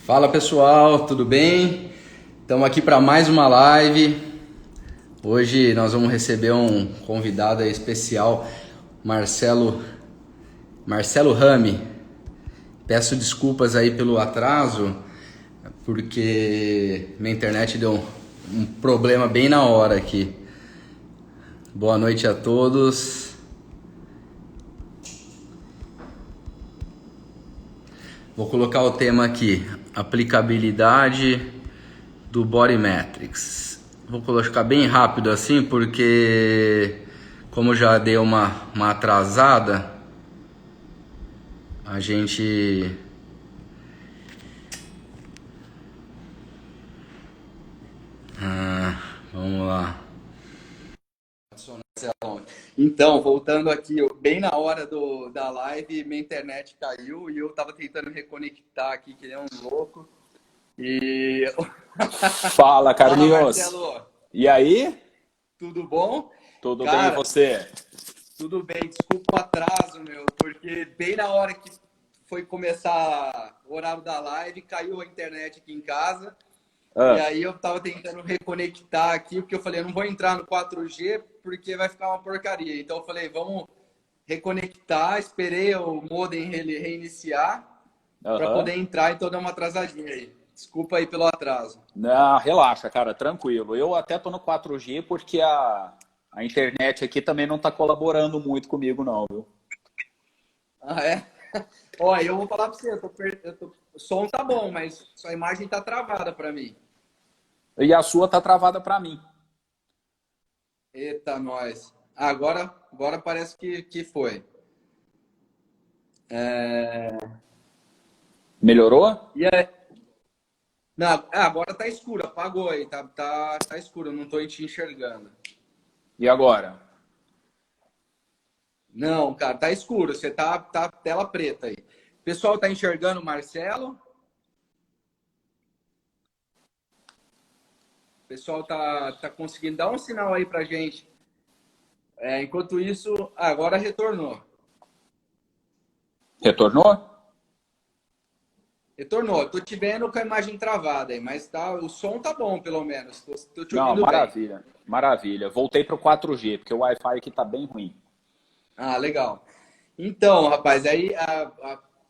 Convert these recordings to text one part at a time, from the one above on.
Fala pessoal, tudo bem? Estamos aqui para mais uma live. Hoje nós vamos receber um convidado aí especial, Marcelo Rami. Peço desculpas aí pelo atraso, porque minha internet deu um problema bem na hora aqui. Boa noite a todos. Vou colocar o tema aqui, aplicabilidade do Body Metrics. Vou colocar bem rápido assim, porque como já deu uma atrasada, a gente... vamos lá. Então, voltando aqui, bem na hora da live, minha internet caiu e eu tava tentando reconectar aqui, que nem um louco. E... Fala, Fala, Carlinhos. Marcelo. E aí? Tudo bom? Tudo bem, e Cara, você? tudo bem. Desculpa o atraso, meu, porque bem na hora que foi começar o horário da live, caiu a internet aqui em casa. E Ah, aí eu tava tentando reconectar aqui, porque eu falei, eu não vou entrar no 4G porque vai ficar uma porcaria. Então eu falei, vamos reconectar, esperei o modem reiniciar para aham. poder entrar, então deu uma atrasadinha aí. Desculpa aí pelo atraso. Não, relaxa, cara, tranquilo. Eu até tô no 4G porque a internet aqui também não tá colaborando muito comigo, não, viu? Ah, é? Olha, eu vou falar para você, o som tá bom, mas sua imagem tá travada para mim. E a sua tá travada pra mim. Eita, nós. Agora parece que foi. Melhorou? E aí, não, agora tá escuro, apagou aí, tá escuro, eu não tô te enxergando. E agora? Não, cara, tá escuro, você tá tela preta aí. Pessoal, tá enxergando o Marcelo? Pessoal tá conseguindo dar um sinal aí pra gente. Enquanto isso, agora retornou. Retornou? Retornou, tô te vendo com a imagem travada aí, mas o som tá bom, pelo menos. Tô te Não, ouvindo bem. maravilha, maravilha. Voltei pro 4G, porque o Wi-Fi aqui tá bem ruim. Ah, legal. Então, rapaz, aí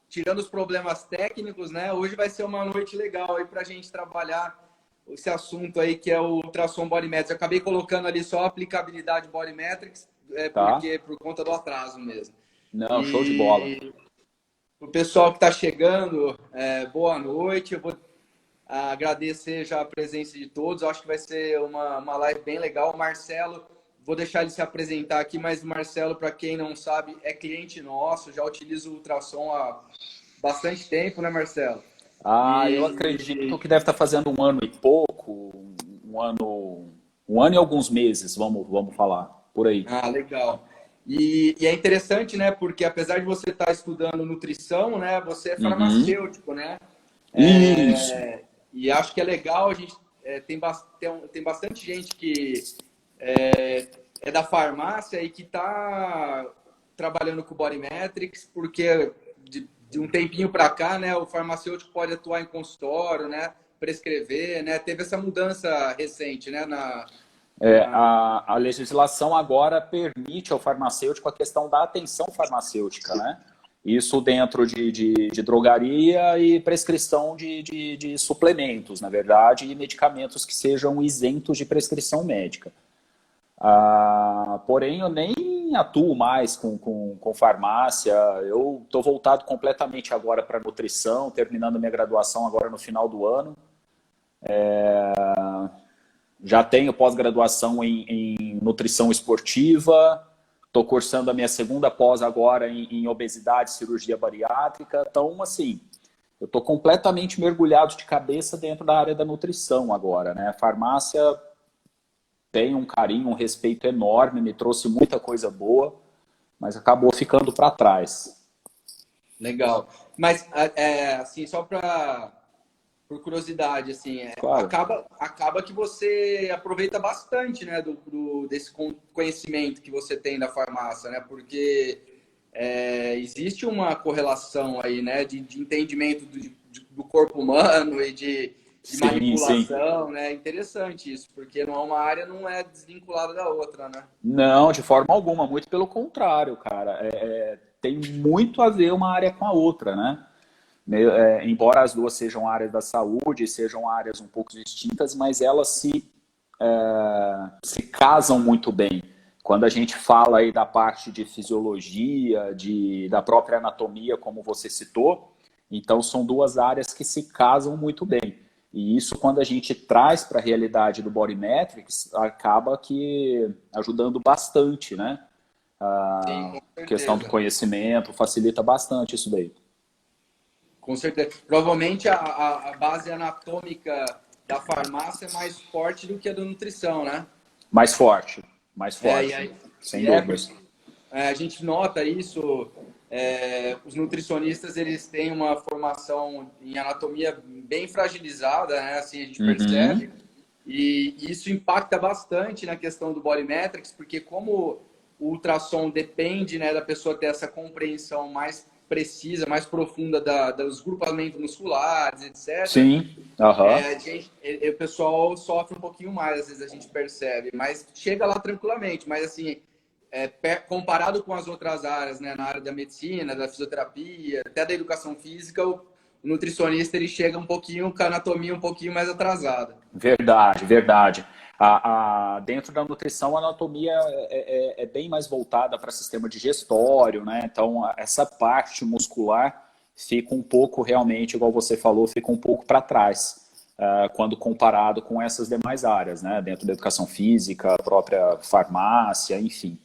tirando os problemas técnicos, né? Hoje vai ser uma noite legal aí para a gente trabalhar esse assunto aí que é o ultrassom body metrics. Eu acabei colocando ali só a aplicabilidade body metrics, Tá? porque por conta do atraso mesmo. Não, show de bola. E o pessoal que está chegando, boa noite. Eu vou agradecer já a presença de todos. Eu acho que vai ser uma live bem legal. O Marcelo, vou deixar ele se apresentar aqui, mas o Marcelo, para quem não sabe, é cliente nosso, já utiliza o ultrassom há bastante tempo, né, Marcelo? Ah, eu acredito E que deve estar fazendo um ano e pouco, um ano e alguns meses, vamos falar, por aí. legal. E é interessante, né? Porque apesar de você estar estudando nutrição, né? Você é Uhum. farmacêutico, né? Isso. E acho que é legal, a gente tem bastante gente que é da farmácia e que está trabalhando com Body Metrics, porque de um tempinho para cá, né, o farmacêutico pode atuar em consultório, né, prescrever, né, teve essa mudança recente, né, na... A legislação agora permite ao farmacêutico a questão da atenção farmacêutica, né? Isso dentro de drogaria e prescrição de suplementos, na verdade, e medicamentos que sejam isentos de prescrição médica. Porém, eu nem atuo mais com farmácia, eu estou voltado completamente agora para nutrição, terminando minha graduação agora no final do ano. Já tenho pós-graduação em nutrição esportiva, estou cursando a minha segunda pós agora em obesidade e cirurgia bariátrica. Então, assim, eu estou completamente mergulhado de cabeça dentro da área da nutrição agora, né? A farmácia tem um carinho, um respeito enorme, me trouxe muita coisa boa, mas acabou ficando para trás. Legal. Mas, assim, só por curiosidade, assim, Claro. acaba que você aproveita bastante, né, desse conhecimento que você tem da farmácia, né, porque existe uma correlação aí, né, de entendimento do corpo humano e de Sim, sim. manipulação, né? Interessante isso, porque uma área não é desvinculada da outra, né? Não, de forma alguma, muito pelo contrário, cara. Tem muito a ver uma área com a outra, né? Embora as duas sejam áreas da saúde, sejam áreas um pouco distintas, mas elas se casam muito bem. Quando a gente fala aí da parte de fisiologia, da própria anatomia, como você citou, então são duas áreas que se casam muito bem. E isso, quando a gente traz para a realidade do Body Metrics, acaba que ajudando bastante, né? Sim, A com questão do certeza. conhecimento facilita bastante isso daí. Com certeza. Provavelmente a base anatômica da farmácia é mais forte do que a da nutrição, né? Mais É, e, forte, aí, sem e é porque dúvidas. a gente nota isso, os nutricionistas eles têm uma formação em anatomia bem fragilizada, né? Assim a gente percebe, Uhum. e isso impacta bastante na questão do body metrics, porque como o ultrassom depende, né, da pessoa ter essa compreensão mais precisa, mais profunda dos grupamentos musculares, etc. Sim, aham. O pessoal sofre um pouquinho mais, às vezes a gente percebe, mas chega lá tranquilamente. Mas assim, comparado com as outras áreas, né, na área da medicina, da fisioterapia, até da educação física, o nutricionista ele chega um pouquinho com a anatomia um pouquinho mais atrasada. Verdade, verdade. Dentro da nutrição, a anatomia é bem mais voltada para sistema digestório, né? Então, essa parte muscular fica um pouco, realmente, igual você falou, fica um pouco para trás, quando comparado com essas demais áreas, né? Dentro da educação física, a própria farmácia, enfim.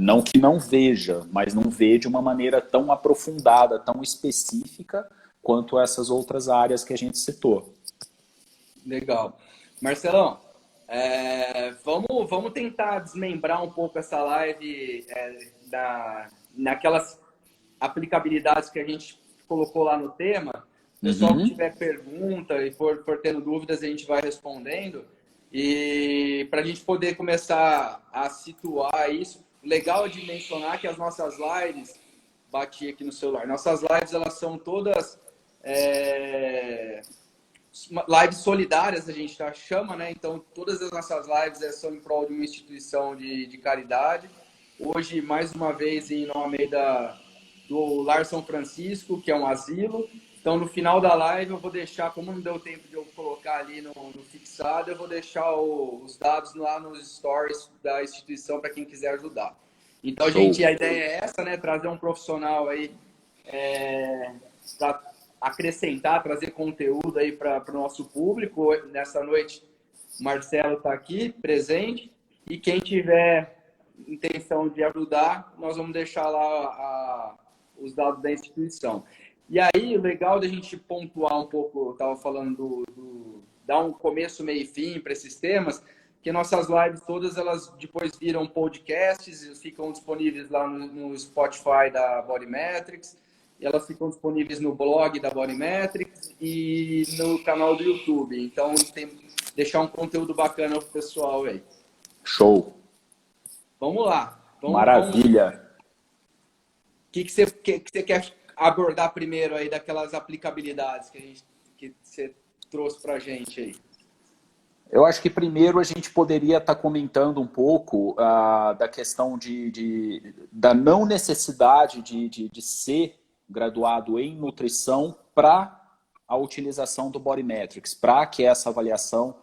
Não que não veja, mas não vê de uma maneira tão aprofundada, tão específica, quanto essas outras áreas que a gente citou. Legal. Marcelão, vamos tentar desmembrar um pouco essa live naquelas aplicabilidades que a gente colocou lá no tema. O pessoal que Uhum. tiver pergunta e for tendo dúvidas, a gente vai respondendo. E para a gente poder começar a situar isso, legal de mencionar que as nossas lives, bati aqui no celular, nossas lives elas são todas é, lives solidárias, a gente chama, né? Então, todas as nossas lives são em prol de uma instituição de caridade. Hoje, mais uma vez, em nome do Lar São Francisco, que é um asilo. Então, no final da live, eu vou deixar, como não deu tempo de eu colocar ali no fixado, eu vou deixar os dados lá nos stories da instituição para quem quiser ajudar. Então, Show. a ideia é essa, né? Trazer um profissional aí para acrescentar, trazer conteúdo aí para o nosso público. Nessa noite, o Marcelo está aqui, presente, e quem tiver intenção de ajudar, nós vamos deixar lá os dados da instituição. E aí, legal da gente pontuar um pouco, eu estava falando dar um começo, meio e fim para esses temas, que nossas lives todas, elas depois viram podcasts, ficam disponíveis lá no Spotify da Bodymetrics, e elas ficam disponíveis no blog da Bodymetrics e no canal do YouTube. Então, deixar um conteúdo bacana para o pessoal aí. Show. Vamos lá. O Maravilha. que você quer abordar primeiro aí daquelas aplicabilidades que você trouxe para a gente aí? Eu acho que primeiro a gente poderia estar comentando um pouco da questão da não necessidade de ser graduado em nutrição para a utilização do Body Metrics, para que essa avaliação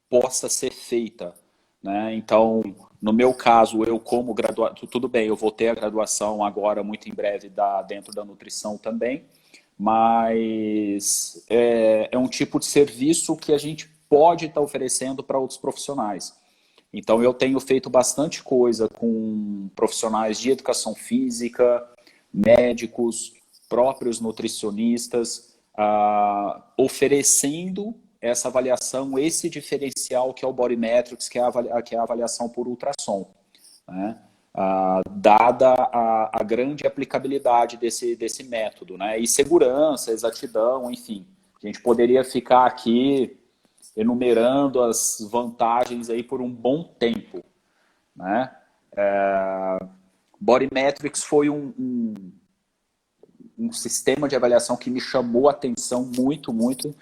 possa ser feita, né? Então, no meu caso, eu como graduado, tudo bem, eu vou ter a graduação agora muito em breve dentro da nutrição também, mas é um tipo de serviço que a gente pode estar oferecendo para outros profissionais. Então, eu tenho feito bastante coisa com profissionais de educação física, médicos, próprios nutricionistas, oferecendo essa avaliação, esse diferencial que é o Body Metrics, que é a avaliação por ultrassom, né? Dada a grande aplicabilidade desse método, né? E segurança, exatidão, enfim. A gente poderia ficar aqui enumerando as vantagens aí por um bom tempo, né? Body Metrics foi um sistema de avaliação que me chamou a atenção muito, muito.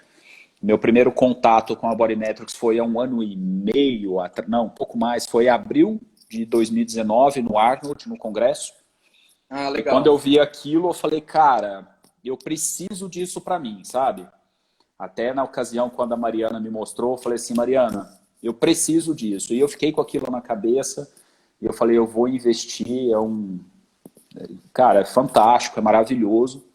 Meu primeiro contato com a Bodymetrics foi há 1 ano e meio, não, um pouco mais, foi em abril de 2019, no Arnold, no congresso. Ah, E quando eu legal. vi aquilo, eu falei, cara, eu preciso disso para mim, sabe? Até na ocasião, quando a Mariana me mostrou, eu falei assim, Mariana, eu preciso disso. E eu fiquei com aquilo na cabeça e eu falei, eu vou investir, cara, é fantástico, é maravilhoso.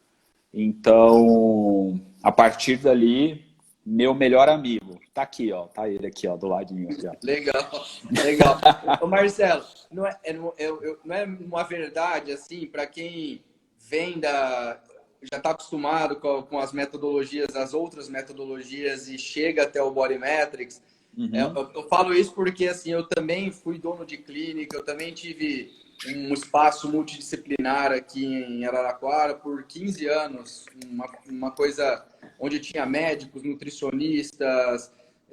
Então, a partir dali, meu melhor amigo, tá aqui, ó, tá ele aqui, ó, do ladinho aqui, ó. Legal, legal. Ô Marcelo, não é uma verdade, assim, para quem vem já está acostumado com as metodologias, as outras metodologias e chega até o Bodymetrics. Uhum. Eu falo isso porque, assim, eu também fui dono de clínica, eu também tive um espaço multidisciplinar aqui em Araraquara por 15 anos, uma coisa onde tinha médicos, nutricionistas,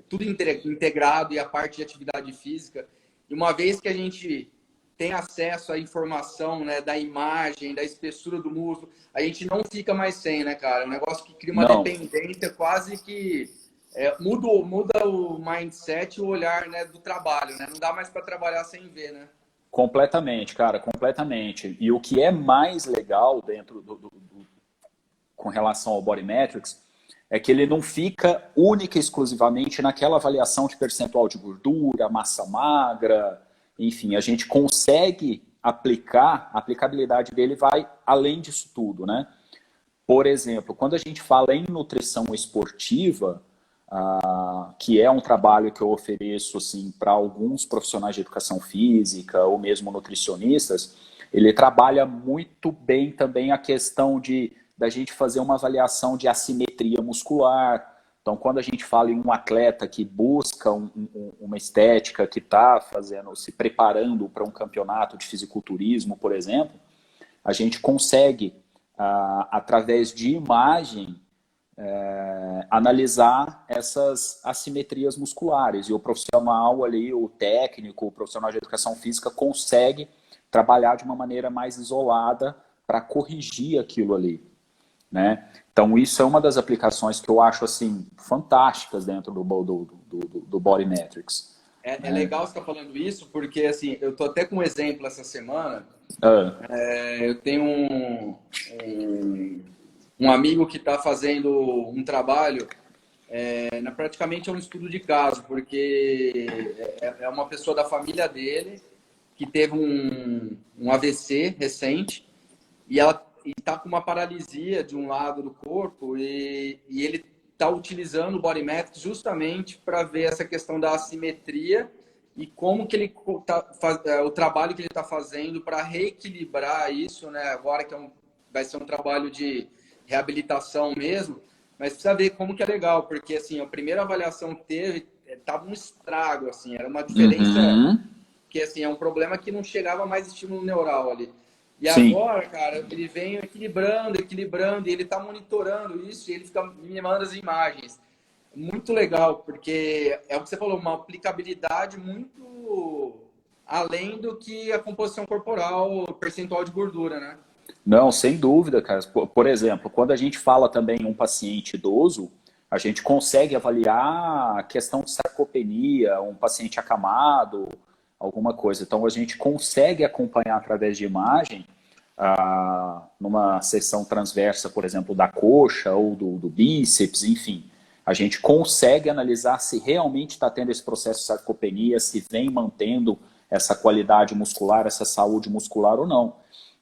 tudo integrado e a parte de atividade física. E uma vez que a gente tem acesso à informação, né, da imagem, da espessura do músculo, a gente não fica mais sem, né, cara? É um negócio que cria uma Não, dependência quase que muda o mindset, o olhar, né, do trabalho, né? Não dá mais para trabalhar sem ver, né? completamente, cara, completamente. E o que é mais legal dentro com relação ao Bodymetrics é que ele não fica única e exclusivamente naquela avaliação de percentual de gordura, massa magra, enfim, a gente consegue aplicar, a aplicabilidade dele vai além disso tudo, né? Por exemplo, quando a gente fala em nutrição esportiva, que é um trabalho que eu ofereço assim, para alguns profissionais de educação física ou mesmo nutricionistas, ele trabalha muito bem também a questão da gente fazer uma avaliação de assimetria muscular. Então, quando a gente fala em um atleta que busca uma estética, que está se preparando para um campeonato de fisiculturismo, por exemplo, a gente consegue, através de imagem, analisar essas assimetrias musculares. E o profissional ali, o técnico, o profissional de educação física consegue trabalhar de uma maneira mais isolada para corrigir aquilo ali, né? Então, isso é uma das aplicações que eu acho assim fantásticas dentro do Bodymetrics. É legal você estar falando isso, porque assim, eu tô até com um exemplo essa semana. Ah, Eu tenho um amigo que está fazendo um trabalho, praticamente é um estudo de caso, porque é uma pessoa da família dele que teve um AVC recente e ela está com uma paralisia de um lado do corpo e ele está utilizando o Bodymetrics justamente para ver essa questão da assimetria e como que ele o trabalho que ele está fazendo para reequilibrar isso, né? Agora que vai ser um trabalho de reabilitação mesmo, mas precisa ver como que é legal, porque assim, a primeira avaliação que teve tava um estrago, assim, era uma diferença uhum, que assim, é um problema que não chegava mais estímulo neural ali. E sim. agora, cara, ele vem equilibrando, e ele tá monitorando isso, e ele me manda as imagens. Muito legal, porque é o que você falou, uma aplicabilidade muito além do que a composição corporal, o percentual de gordura, né? Não, sem dúvida, cara. Por exemplo, quando a gente fala também em um paciente idoso, a gente consegue avaliar a questão de sarcopenia, um paciente acamado, alguma coisa. Então, a gente consegue acompanhar através de imagem, numa seção transversa, por exemplo, da coxa ou do bíceps, enfim. A gente consegue analisar se realmente está tendo esse processo de sarcopenia, se vem mantendo essa qualidade muscular, essa saúde muscular ou não.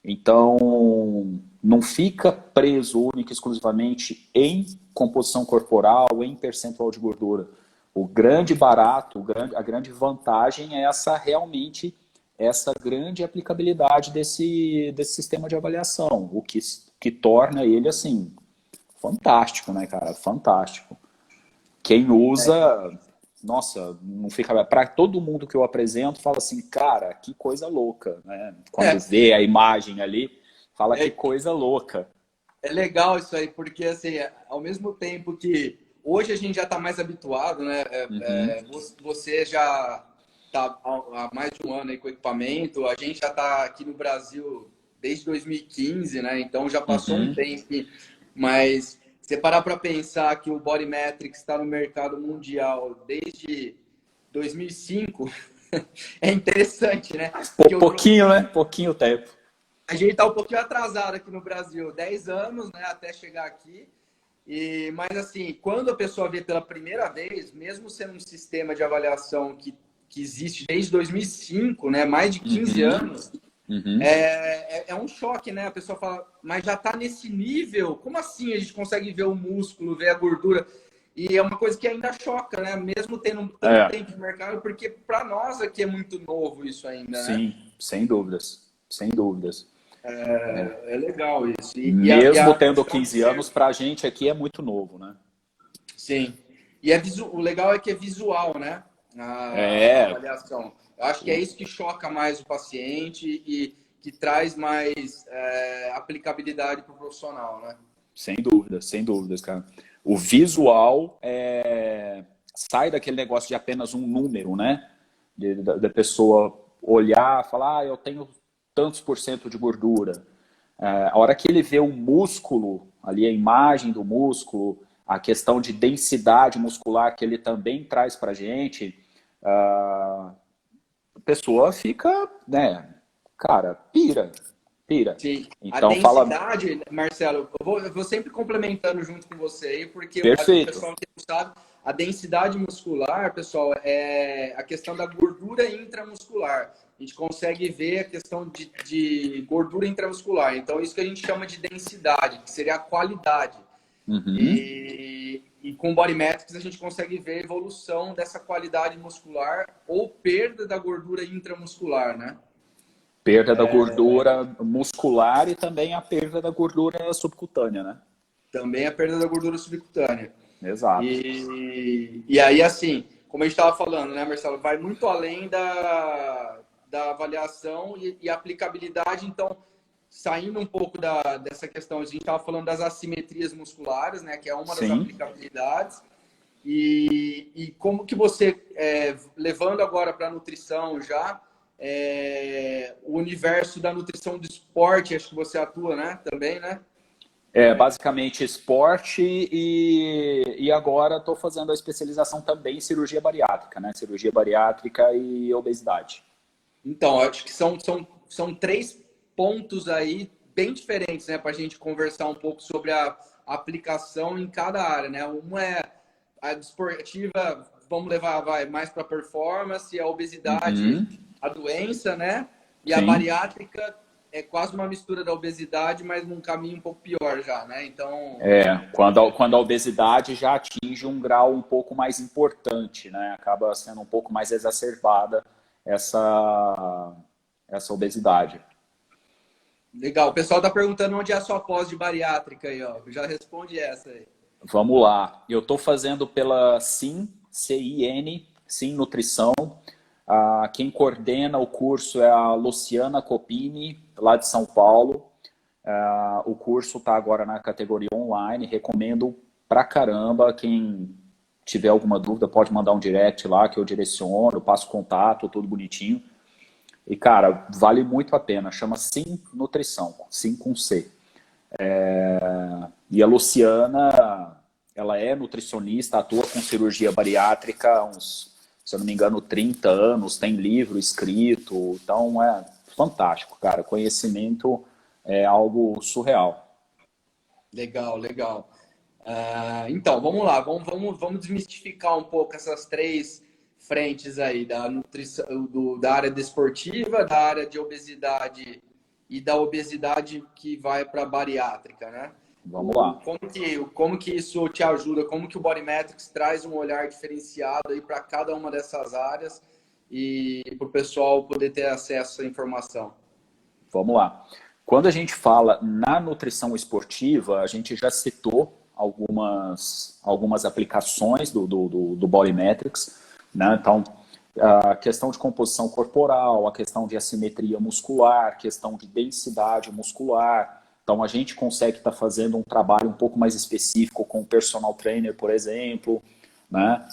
Então, não fica preso única e exclusivamente em composição corporal, em percentual de gordura. O grande barato, a grande vantagem é essa grande aplicabilidade desse sistema de avaliação, o que torna ele, assim, fantástico, né, cara? Fantástico. Quem usa, nossa, não fica. Para todo mundo que eu apresento, fala assim, cara, que coisa louca, né? Quando vê a imagem ali, fala que É, coisa louca. é legal isso aí, porque assim, ao mesmo tempo que hoje a gente já está mais habituado, né? Uhum, Você já está há mais de um ano aí com o equipamento, a gente já está aqui no Brasil desde 2015, né? Então já passou um Uhum. tempo, mas se parar para pensar que o Body Metrics está no mercado mundial desde 2005, é interessante, né? Porque Pouquinho, né? Pouquinho tempo. a gente está um pouquinho atrasado aqui no Brasil, 10 anos, né, até chegar aqui. Mas assim, quando a pessoa vê pela primeira vez, mesmo sendo um sistema de avaliação que existe desde 2005, né, mais de 15 Uhum. anos, Uhum. é um choque, né? A pessoa fala, mas já está nesse nível? Como assim a gente consegue ver o músculo, ver a gordura? E é uma coisa que ainda choca, né? Mesmo tendo tanto É, tempo de mercado, porque para nós aqui é muito novo isso ainda, né? sim, sem dúvidas. Sem dúvidas. É legal isso. E Mesmo a tendo questão de 15 anos, ser. pra gente aqui é muito novo, né? Sim. E o legal é que é visual, né? A É, avaliação. Eu acho que é isso que choca mais o paciente e que traz mais aplicabilidade para o profissional, né? sem dúvidas, cara. O visual sai daquele negócio de apenas um número, né? Da pessoa olhar, falar, eu tenho tantos por cento de gordura. A hora que ele vê o músculo, ali a imagem do músculo, a questão de densidade muscular que ele também traz para a gente, a pessoa fica, né, cara, pira. Sim. A Então fala, densidade, Marcelo, eu vou sempre complementando junto com você aí, porque o perfeito. pessoal que não sabe, a densidade muscular, pessoal, é a questão da gordura intramuscular. A gente consegue ver a questão de gordura intramuscular. Então, isso que a gente chama de densidade, que seria a qualidade. Uhum. E com Body Metrics a gente consegue ver a evolução dessa qualidade muscular ou perda da gordura intramuscular, né? Perda da gordura muscular e também a perda da gordura subcutânea, né? Também a perda da gordura subcutânea. Exato. E aí, assim, como a gente estava falando, né, Marcelo, vai muito além da avaliação e aplicabilidade. Então, saindo um pouco dessa questão, a gente estava falando das assimetrias musculares, né, que é uma das Sim. aplicabilidades. E como que você, levando agora para a nutrição já, o universo da nutrição do esporte, acho que você atua, né, também, né? Basicamente esporte e agora estou fazendo a especialização também em cirurgia bariátrica, né? Cirurgia bariátrica e obesidade. Então, acho que são três pontos aí bem diferentes, né, para a gente conversar um pouco sobre a aplicação em cada área, né? Uma é a desportiva, vamos levar mais para performance, a obesidade, Uhum. a doença, né? E a Sim. bariátrica é quase uma mistura da obesidade, mas num caminho um pouco pior já, né? Então, Quando a obesidade já atinge um grau um pouco mais importante, né? Acaba sendo um pouco mais exacerbada essa, essa obesidade. legal. O pessoal tá perguntando onde é a sua pós de bariátrica aí, ó. Já responde essa aí. Vamos lá. Eu estou fazendo pela SIN, CIN, SIN Nutrição. Quem coordena o curso é a Luciana Copini, lá de São Paulo. O curso está agora na categoria online. Recomendo pra caramba. Quem tiver alguma dúvida pode mandar um direct lá que eu direciono, passo contato, tudo bonitinho. E, cara, vale muito a pena. Chama SIN Nutrição, SIN com C. E a Luciana, ela é nutricionista, atua com cirurgia bariátrica há uns, se eu não me engano, 30 anos, tem livro escrito, então é fantástico, cara. Conhecimento é algo surreal. Legal, legal. Então, vamos lá, vamos desmistificar um pouco essas três frentes aí, da nutrição, da área desportiva, da área de obesidade e da obesidade que vai para a bariátrica, né? Vamos lá. Como que isso te ajuda? Como que o Body Metrics traz um olhar diferenciado aí para cada uma dessas áreas e para o pessoal poder ter acesso à informação? Vamos lá. Quando a gente fala na nutrição esportiva, a gente já citou algumas aplicações do Body Metrics, né? Então, a questão de composição corporal, a questão de assimetria muscular, questão de densidade muscular. Então, a gente consegue estar fazendo um trabalho um pouco mais específico com o personal trainer, por exemplo, né?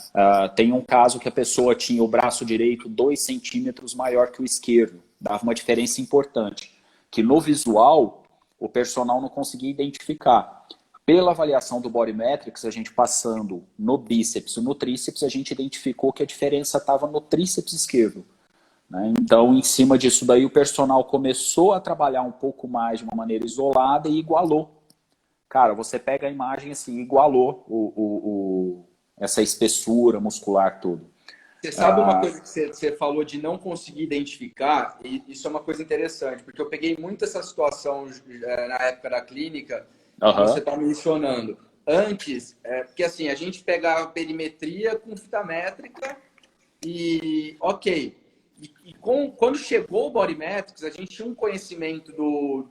Tem um caso que a pessoa tinha o braço direito 2 centímetros maior que o esquerdo, dava uma diferença importante. O que no visual o personal não conseguia identificar. Pela avaliação do Body Metrics, a gente passando no bíceps e no tríceps, a gente identificou que a diferença estava no tríceps esquerdo, né? Então, em cima disso daí, o personal começou a trabalhar um pouco mais de uma maneira isolada e igualou. Cara, você pega a imagem assim, igualou essa espessura muscular tudo. Você sabe uma coisa que você falou de não conseguir identificar? E isso é uma coisa interessante, porque eu peguei muito essa situação na época da clínica que você está mencionando. Antes, porque assim, a gente pegava a perimetria com fita métrica e ok. Quando chegou o Body Metrics, a gente tinha um conhecimento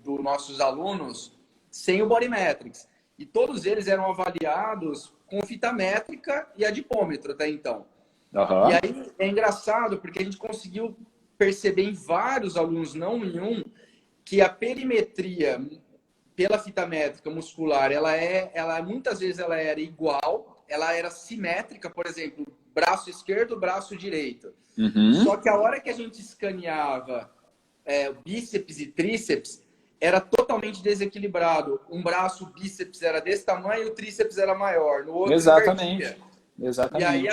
dos nossos alunos sem o Body Metrics. E todos eles eram avaliados com fita métrica e adipômetro até então. E aí é engraçado porque a gente conseguiu perceber em vários alunos, não em um, que a perimetria pela fita métrica muscular, muitas vezes ela era igual, ela era simétrica, por exemplo, braço esquerdo, braço direito. Só que a hora que a gente escaneava bíceps e tríceps, era totalmente desequilibrado. Um braço, o bíceps era desse tamanho, o tríceps era maior. No outro, Exatamente. E aí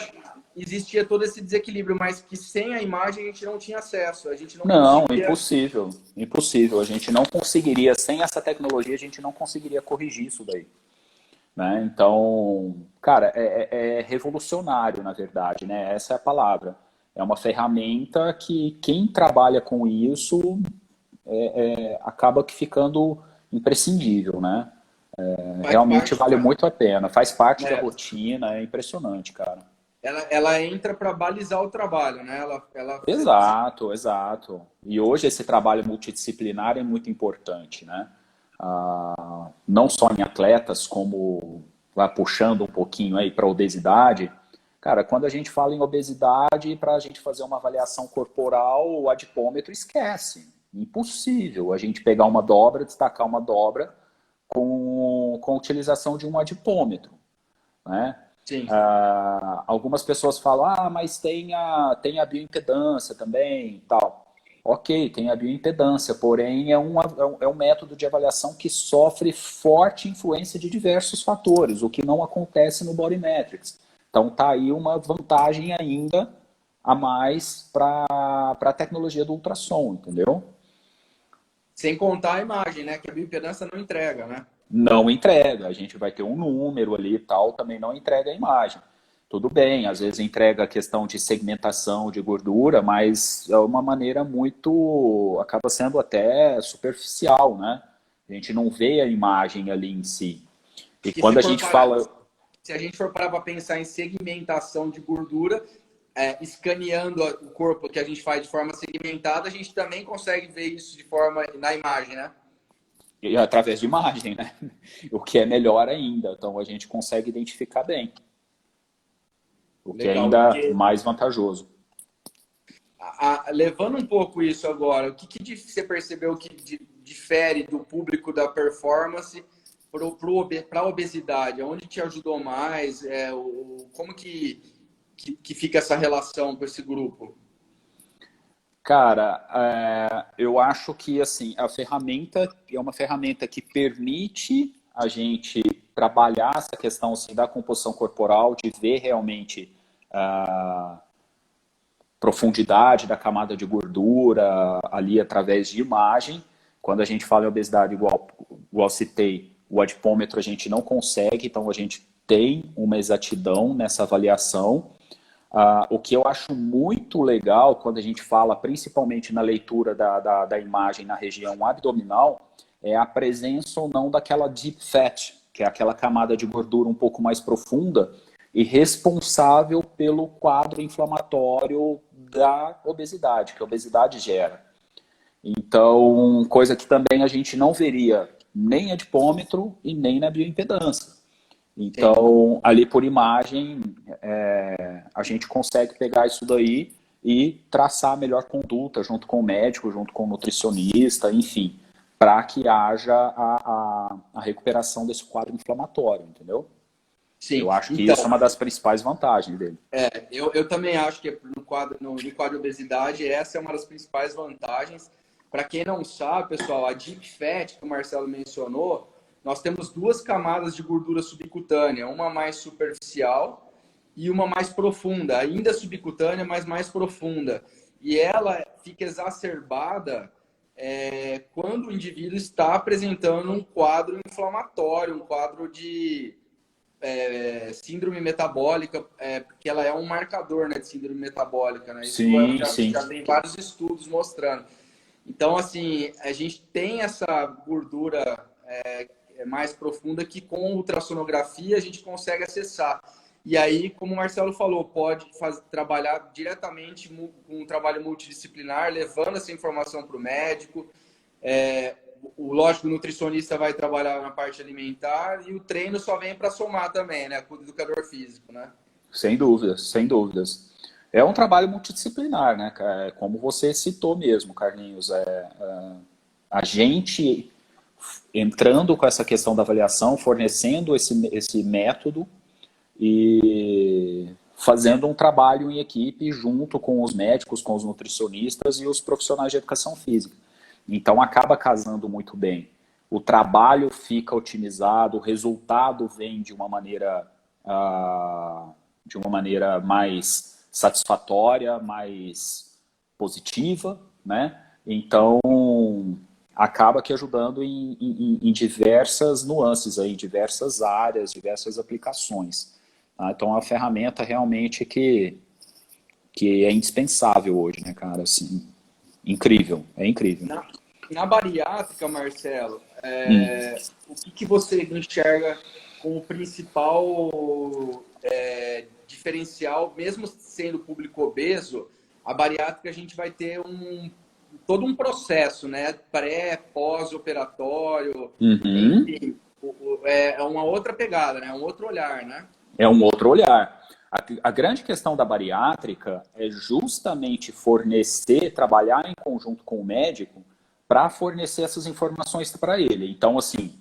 existia todo esse desequilíbrio, mas que sem a imagem a gente não tinha acesso. A gente não conseguiria... impossível. Impossível. A gente não conseguiria, sem essa tecnologia, a gente não conseguiria corrigir isso daí. Né? Então, cara, é revolucionário, na verdade, né? Essa é a palavra. É uma ferramenta que quem trabalha com isso acaba que ficando imprescindível, né? Realmente vale muito a pena. Faz parte da rotina, é impressionante, cara. Ela entra para balizar o trabalho, né? Exato. E hoje esse trabalho multidisciplinar é muito importante, né? Não só em atletas, como vai puxando um pouquinho aí para obesidade. Cara, quando a gente fala em obesidade, para a gente fazer uma avaliação corporal, o adipômetro esquece. Impossível a gente pegar uma dobra, destacar uma dobra com a utilização de um adipômetro, né? Sim. Algumas pessoas falam, mas tem a bioimpedância também, tal. Ok, tem a bioimpedância, porém é um método de avaliação que sofre forte influência de diversos fatores, o que não acontece no Body Metrics. Então tá aí uma vantagem ainda a mais para a tecnologia do ultrassom, entendeu? Sem contar a imagem, né? Que a bioimpedância não entrega, né? Não entrega, a gente vai ter um número ali e tal, também não entrega a imagem. Tudo bem, às vezes entrega a questão de segmentação de gordura, mas é uma maneira acaba sendo até superficial, né? A gente não vê a imagem ali em si. E quando a gente fala... Se a gente for parar para pensar em segmentação de gordura, escaneando o corpo que a gente faz de forma segmentada, a gente também consegue ver isso na imagem, né? E através de imagem, né? O que é melhor ainda. Então a gente consegue identificar bem. O que é ainda mais vantajoso. Levando um pouco isso agora, o que você percebeu que difere do público da performance para a obesidade? Onde te ajudou mais? Como que fica essa relação com esse grupo? Cara, eu acho que assim, a ferramenta é uma ferramenta que permite a gente trabalhar essa questão assim, da composição corporal, de ver realmente a profundidade da camada de gordura ali através de imagem. Quando a gente fala em obesidade, igual citei, o adipômetro a gente não consegue, então a gente tem uma exatidão nessa avaliação. O que eu acho muito legal quando a gente fala, principalmente na leitura da imagem na região abdominal, é a presença ou não daquela deep fat, que é aquela camada de gordura um pouco mais profunda e responsável pelo quadro inflamatório da obesidade, que a obesidade gera. Então, coisa que também a gente não veria nem adipômetro e nem na bioimpedância. Então, ali por imagem, a gente consegue pegar isso daí e traçar a melhor conduta junto com o médico, junto com o nutricionista, enfim, para que haja a recuperação desse quadro inflamatório, entendeu? Sim. Eu acho que isso é uma das principais vantagens dele. Eu também acho que no quadro de obesidade, essa é uma das principais vantagens, para quem não sabe, pessoal, a deep fat que o Marcelo mencionou, nós temos duas camadas de gordura subcutânea, uma mais superficial e uma mais profunda, ainda subcutânea, mas mais profunda. E ela fica exacerbada quando o indivíduo está apresentando um quadro inflamatório, um quadro de síndrome metabólica, porque ela é um marcador, né, de síndrome metabólica, né? Isso Sim, sim. já tem vários estudos mostrando. Então, assim, a gente tem essa gordura mais profunda que com ultrassonografia a gente consegue acessar. E aí, como o Marcelo falou, pode trabalhar diretamente com um trabalho multidisciplinar, levando essa informação para o médico. Lógico, o nutricionista vai trabalhar na parte alimentar e o treino só vem para somar também, né? Com o educador físico, né? Sem dúvidas, sem dúvidas. É um trabalho multidisciplinar, né? Como você citou mesmo, Carlinhos. A gente entrando com essa questão da avaliação, fornecendo esse método e fazendo um trabalho em equipe junto com os médicos, com os nutricionistas e os profissionais de educação física. Então acaba casando muito bem. O trabalho fica otimizado, o resultado vem de uma maneira mais satisfatória, mais positiva, né? Então acaba que ajudando em diversas nuances, aí, diversas áreas, diversas aplicações. Tá? Então, é uma ferramenta realmente que é indispensável hoje, né, cara? Assim, incrível, é incrível. Na bariátrica, Marcelo, Hum. o que você enxerga como principal diferencial, mesmo sendo público obeso, a bariátrica a gente vai ter todo um processo, né? Pré, pós-operatório, Uhum. enfim, é uma outra pegada, né? Um outro olhar, né? É um outro olhar. A grande questão da bariátrica é justamente fornecer, trabalhar em conjunto com o médico para fornecer essas informações para ele. Então, assim,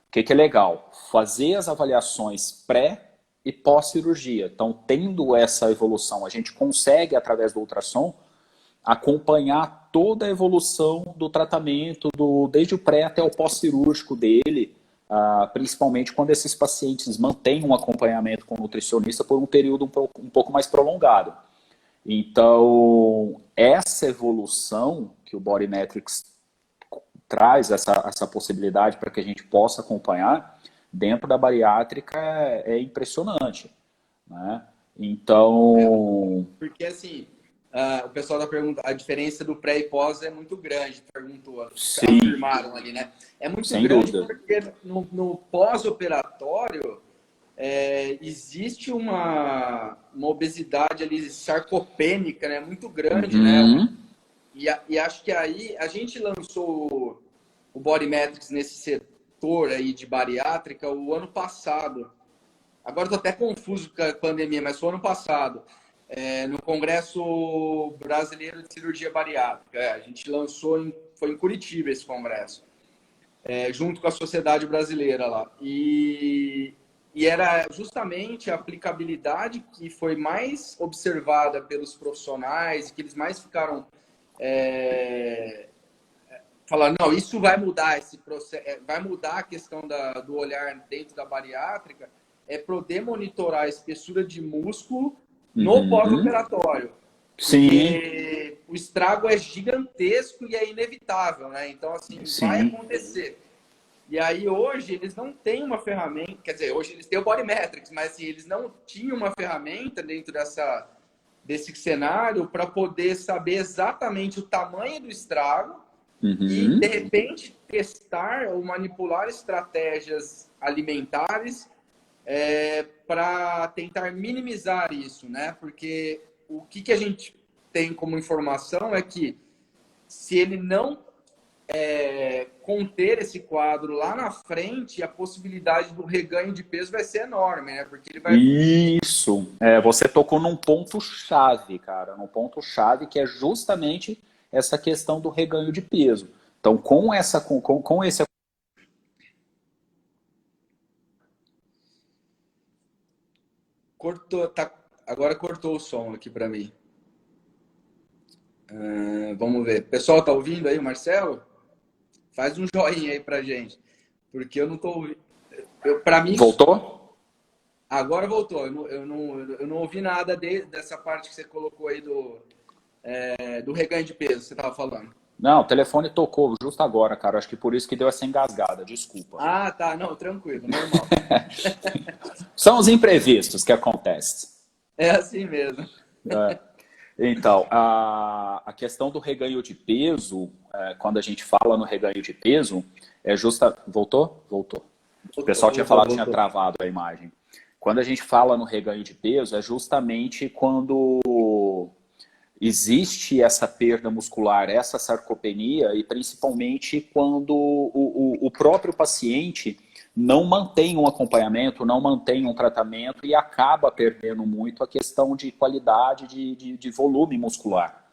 o que é legal? Fazer as avaliações pré e pós-cirurgia. Então, tendo essa evolução, a gente consegue, através do ultrassom, acompanhar toda a evolução do tratamento, desde o pré até o pós-cirúrgico dele, principalmente quando esses pacientes mantêm um acompanhamento com o nutricionista por um período um pouco mais prolongado. Então, essa evolução que o Body Metrics traz, essa possibilidade para que a gente possa acompanhar, dentro da bariátrica é impressionante, né? Então... Porque, assim, o pessoal da pergunta, a diferença do pré e pós é muito grande, Sim, afirmaram ali, né? É muito sem grande dúvida. porque no pós-operatório existe uma obesidade ali sarcopênica, né? Muito grande, né? Uhum. E acho que aí a gente lançou o Body Metrics nesse setor aí de bariátrica o ano passado. Agora estou até confuso com a pandemia, mas foi ano passado, no Congresso Brasileiro de Cirurgia Bariátrica. A gente lançou, foi em Curitiba esse congresso, junto com a Sociedade Brasileira lá. E era justamente a aplicabilidade que foi mais observada pelos profissionais, que eles mais ficaram falando, não, isso vai mudar esse processo, vai mudar a questão do olhar dentro da bariátrica, é poder monitorar a espessura de músculo no Uhum. pós-operatório. Sim, Porque o estrago é gigantesco e é inevitável, né? Então, assim, vai sim, acontecer. E aí, hoje, eles não têm uma ferramenta, quer dizer, hoje eles têm o Body Metrics, mas assim, eles não tinham uma ferramenta dentro desse cenário para poder saber exatamente o tamanho do estrago e, de uhum. repente, testar ou manipular estratégias alimentares para tentar minimizar isso, né? Porque o que a gente tem como informação é que se ele não conter esse quadro lá na frente, a possibilidade do reganho de peso vai ser enorme, né? Porque ele vai... Isso. Você tocou num ponto-chave, cara, num ponto-chave que é justamente essa questão do reganho de peso. Então, com esse... Cortou, agora cortou o som aqui para mim. Vamos ver. Pessoal, tá ouvindo aí o Marcelo? Faz um joinha aí pra gente. Porque eu não tô ouvindo. Para mim, Voltou? agora voltou. Eu não ouvi nada dessa parte que você colocou aí do reganho de peso, que você estava falando. Não, o telefone tocou justo agora, cara. Acho que por isso que deu essa engasgada. Desculpa. Ah, tá. Não, tranquilo, normal. São os imprevistos que acontecem. É assim mesmo. É. Então, a questão do reganho de peso, quando a gente fala no reganho de peso, é justa... Voltou? Voltou. O pessoal tinha falado que tinha travado a imagem. Quando a gente fala no reganho de peso, é justamente quando existe essa perda muscular, essa sarcopenia, e principalmente quando o próprio paciente não mantém um acompanhamento, não mantém um tratamento e acaba perdendo muito a questão de qualidade de volume muscular,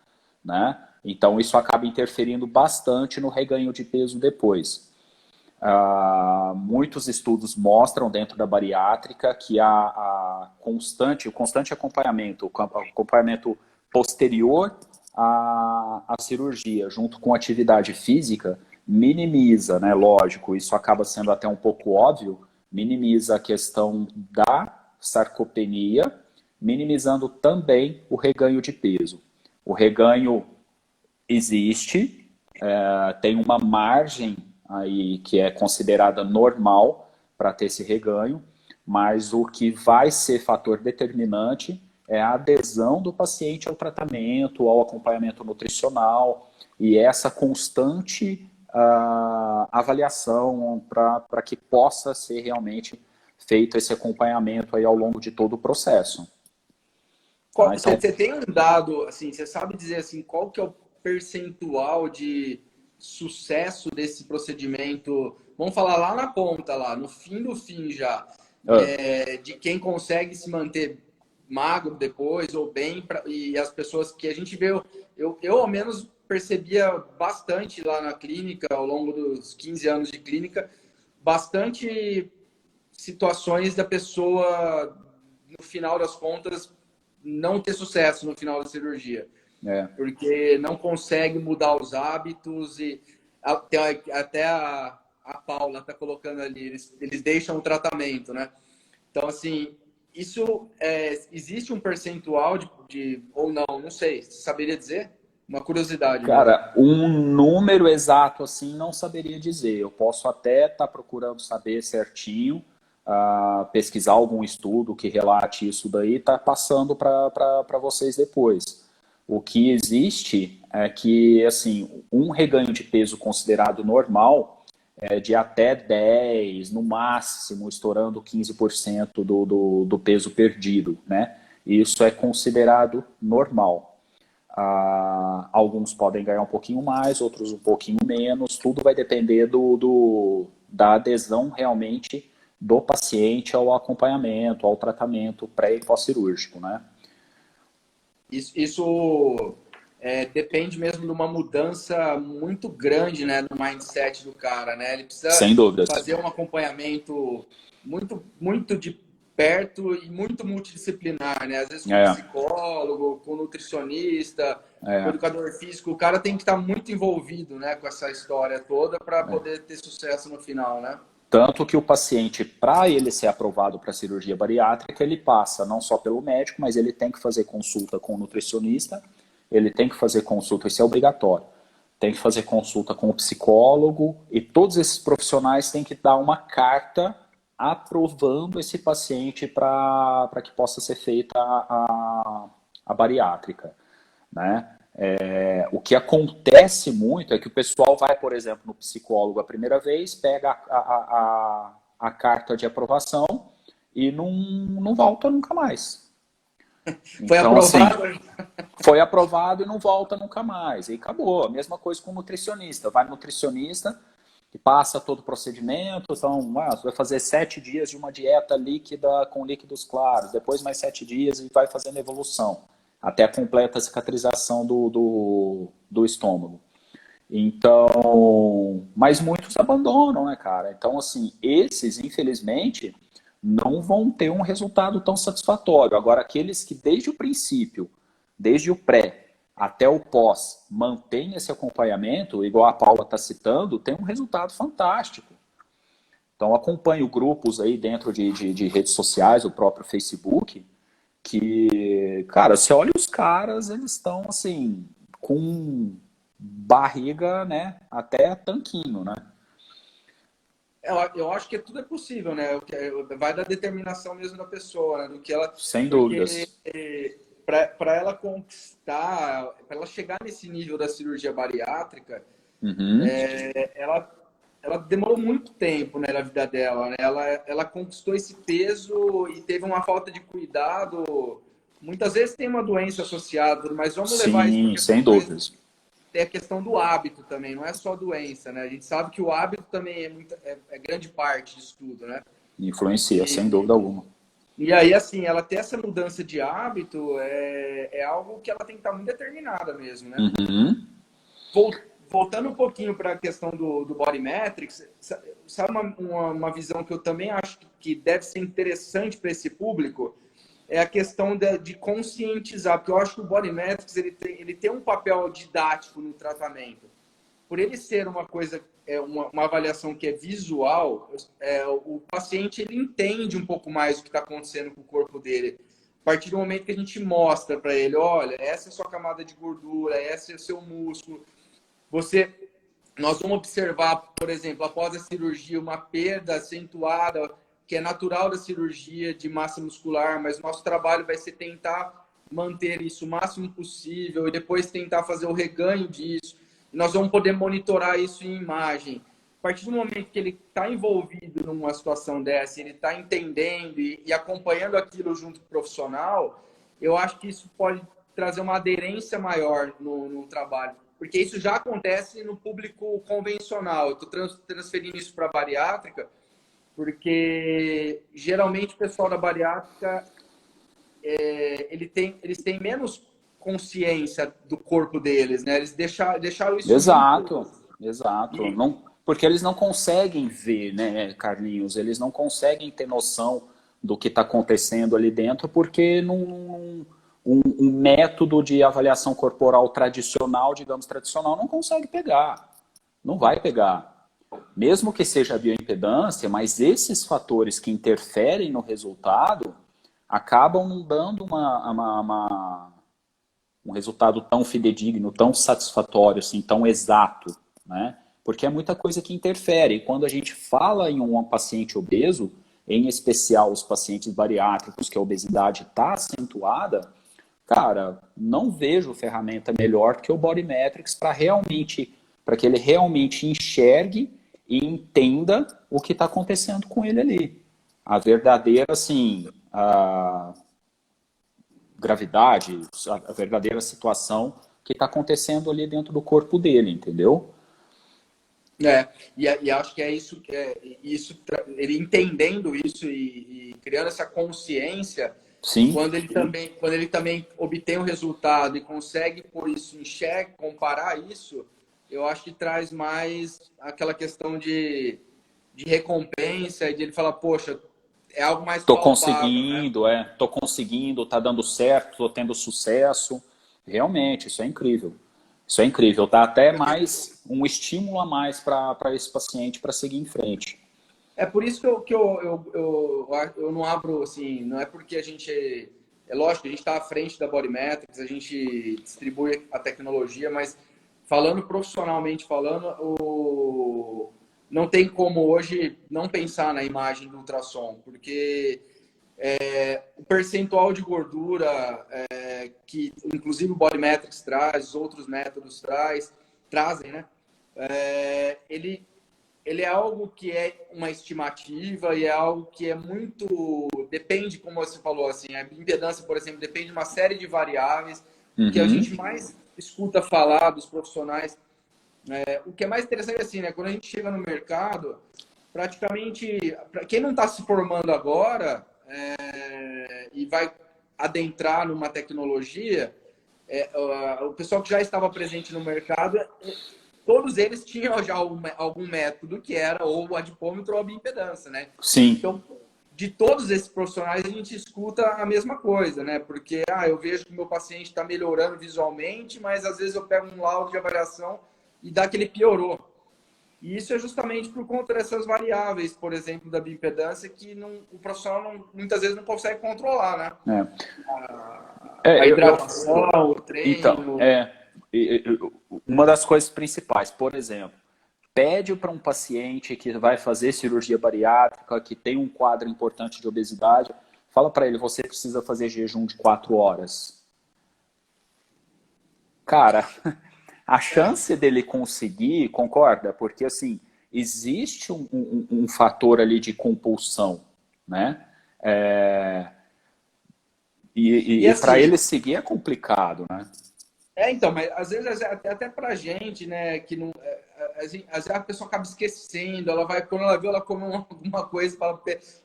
né? Então isso acaba interferindo bastante no reganho de peso depois. Muitos estudos mostram dentro da bariátrica que o constante acompanhamento, o acompanhamento posterior à cirurgia, junto com atividade física, minimiza, né? Lógico, isso acaba sendo até um pouco óbvio, minimiza a questão da sarcopenia, minimizando também o reganho de peso. O reganho existe, tem uma margem aí que é considerada normal para ter esse reganho, mas o que vai ser fator determinante é a adesão do paciente ao tratamento, ao acompanhamento nutricional e essa constante avaliação para que possa ser realmente feito esse acompanhamento aí ao longo de todo o processo. Então... Você tem um dado, assim, você sabe dizer assim, qual que é o percentual de sucesso desse procedimento? Vamos falar lá na ponta, lá no fim do fim já, de quem consegue se manter magro depois ou bem, e as pessoas que a gente vê, eu ao menos percebia bastante lá na clínica, ao longo dos 15 anos de clínica, bastante situações da pessoa, no final das contas, não ter sucesso no final da cirurgia. Porque não consegue mudar os hábitos e até a Paula está colocando ali, eles deixam o tratamento, né? Então, assim, isso existe um percentual ou não sei, você saberia dizer? Uma curiosidade. Cara, um número exato assim não saberia dizer. Eu posso até estar procurando saber certinho, pesquisar algum estudo que relate isso daí e tá passando para vocês depois. O que existe é que, assim, um reganho de peso considerado normal é de até 10, no máximo, estourando 15% do peso perdido, né? Isso é considerado normal. Alguns podem ganhar um pouquinho mais, outros um pouquinho menos, tudo vai depender da adesão realmente do paciente ao acompanhamento, ao tratamento pré- e pós-cirúrgico, né? Isso depende mesmo de uma mudança muito grande, né, no mindset do cara, né? Ele precisa Sem dúvidas. fazer um acompanhamento muito, muito de perto e muito multidisciplinar, né? Às vezes com psicólogo, com nutricionista, com educador físico, o cara tem que estar muito envolvido, né, com essa história toda para poder ter sucesso no final, né? Tanto que o paciente, para ele ser aprovado para cirurgia bariátrica, ele passa não só pelo médico, mas ele tem que fazer consulta com o nutricionista, ele tem que fazer consulta, isso é obrigatório, tem que fazer consulta com o psicólogo e todos esses profissionais têm que dar uma carta aprovando esse paciente para que possa ser feita a bariátrica, né? O que acontece muito é que o pessoal vai, por exemplo, no psicólogo a primeira vez, pega a carta de aprovação e não volta nunca mais. Foi então, aprovado? Assim, foi aprovado e não volta nunca mais. E acabou. A mesma coisa com o nutricionista. Vai no nutricionista e passa todo o procedimento. Então, você vai fazer 7 dias de uma dieta líquida com líquidos claros. Depois mais 7 dias e vai fazendo evolução. Até a completa cicatrização do estômago. Então, mas muitos abandonam, né, cara? Então, assim, esses, infelizmente, não vão ter um resultado tão satisfatório. Agora, aqueles que desde o princípio, desde o pré, até o pós mantém esse acompanhamento, igual a Paula está citando, tem um resultado fantástico. Então, acompanho grupos aí dentro de redes sociais, o próprio Facebook, que, cara, você olha os caras, eles estão, assim, com barriga, né, até tanquinho, né? Eu acho que tudo é possível, né? Vai da determinação mesmo da pessoa, né? Do que ela, Sem porque dúvidas. para ela conquistar, para ela chegar nesse nível da cirurgia bariátrica, Uhum. ela demorou muito tempo, né, na vida dela, né? Ela conquistou esse peso e teve uma falta de cuidado. Muitas vezes tem uma doença associada, mas vamos levar isso para Sim, sem questão mais. dúvidas. Tem a questão do hábito também, não é só doença, né? A gente sabe que o hábito também é grande parte disso tudo, né? Influencia, sem E, dúvida alguma. e aí, assim, ela ter essa mudança de hábito é algo que ela tem que estar muito determinada mesmo, né? Uhum. Voltando um pouquinho para a questão do Body Metrics, sabe uma visão que eu também acho que deve ser interessante para esse público? É a questão de conscientizar, porque eu acho que o Body Metrics ele tem um papel didático no tratamento. Por ele ser uma coisa, uma avaliação que é visual, o paciente ele entende um pouco mais o que está acontecendo com o corpo dele. A partir do momento que a gente mostra para ele, olha, essa é a sua camada de gordura, esse é o seu músculo. Nós vamos observar, por exemplo, após a cirurgia, uma perda acentuada, que é natural da cirurgia de massa muscular, mas nosso trabalho vai ser tentar manter isso o máximo possível e depois tentar fazer o reganho disso. Nós vamos poder monitorar isso em imagem. A partir do momento que ele está envolvido numa situação dessa, ele está entendendo e acompanhando aquilo junto com o profissional, eu acho que isso pode trazer uma aderência maior no trabalho. Porque isso já acontece no público convencional. Eu estou transferindo isso para a bariátrica, porque geralmente o pessoal da bariátrica eles têm menos consciência do corpo deles, né? Eles deixaram isso Exato, muito. exato. E, Não, porque eles não conseguem ver, né, Carlinhos? Eles não conseguem ter noção do que está acontecendo ali dentro, porque um método de avaliação corporal tradicional, digamos, tradicional, não consegue pegar. Não vai pegar. Mesmo que seja a bioimpedância, mas esses fatores que interferem no resultado acabam não dando um resultado tão fidedigno, tão satisfatório, assim, tão exato, né? Porque é muita coisa que interfere. E quando a gente fala em um paciente obeso, em especial os pacientes bariátricos, que a obesidade está acentuada, cara, não vejo ferramenta melhor que o Body Metrics para que ele realmente enxergue e entenda o que está acontecendo com ele ali. A verdadeira, assim, a gravidade, a verdadeira situação que está acontecendo ali dentro do corpo dele, entendeu? e acho que é isso, ele entendendo isso e criando essa consciência, Sim, quando ele também obtém o resultado e consegue pôr isso em xeque, comparar isso, eu acho que traz mais aquela questão de recompensa e de ele falar, poxa, é algo mais palpável, né? tô conseguindo, tá dando certo, tô tendo sucesso. Realmente, isso é incrível. Isso é incrível, tá até mais um estímulo a mais para esse paciente para seguir em frente. É por isso que eu não abro, assim, não é porque a gente. É lógico que a gente está à frente da Body Metrics, a gente distribui a tecnologia, mas falando profissionalmente falando, não tem como hoje não pensar na imagem do ultrassom, porque o percentual de gordura que inclusive o Body Metrics traz, outros métodos trazem, né? Ele é algo que é uma estimativa e é algo que é muito. Depende, como você falou, assim, a impedância, por exemplo, depende de uma série de variáveis. O que a Uhum. gente mais escuta falar dos profissionais. O que é mais interessante é assim, né? Quando a gente chega no mercado, praticamente, para quem não está se formando agora e vai adentrar numa tecnologia, o pessoal que já estava presente no mercado todos eles tinham já algum método que era ou o adipômetro ou a bioimpedância, né? Sim. Então, de todos esses profissionais, a gente escuta a mesma coisa, né? Porque, eu vejo que o meu paciente está melhorando visualmente, mas às vezes eu pego um laudo de avaliação e dá que ele piorou. E isso é justamente por conta dessas variáveis, por exemplo, da bioimpedância, que o profissional muitas vezes não consegue controlar, né? A hidratação, o treino... Então, uma das coisas principais, por exemplo, pede para um paciente que vai fazer cirurgia bariátrica, que tem um quadro importante de obesidade, fala para ele, você precisa fazer jejum de 4 horas. Cara, a chance dele conseguir, concorda? Porque, assim, existe um fator ali de compulsão, né? E assim, para ele seguir é complicado, né? Então, mas às vezes até pra gente, né, que não, às vezes a pessoa acaba esquecendo, quando ela vê, ela come alguma coisa,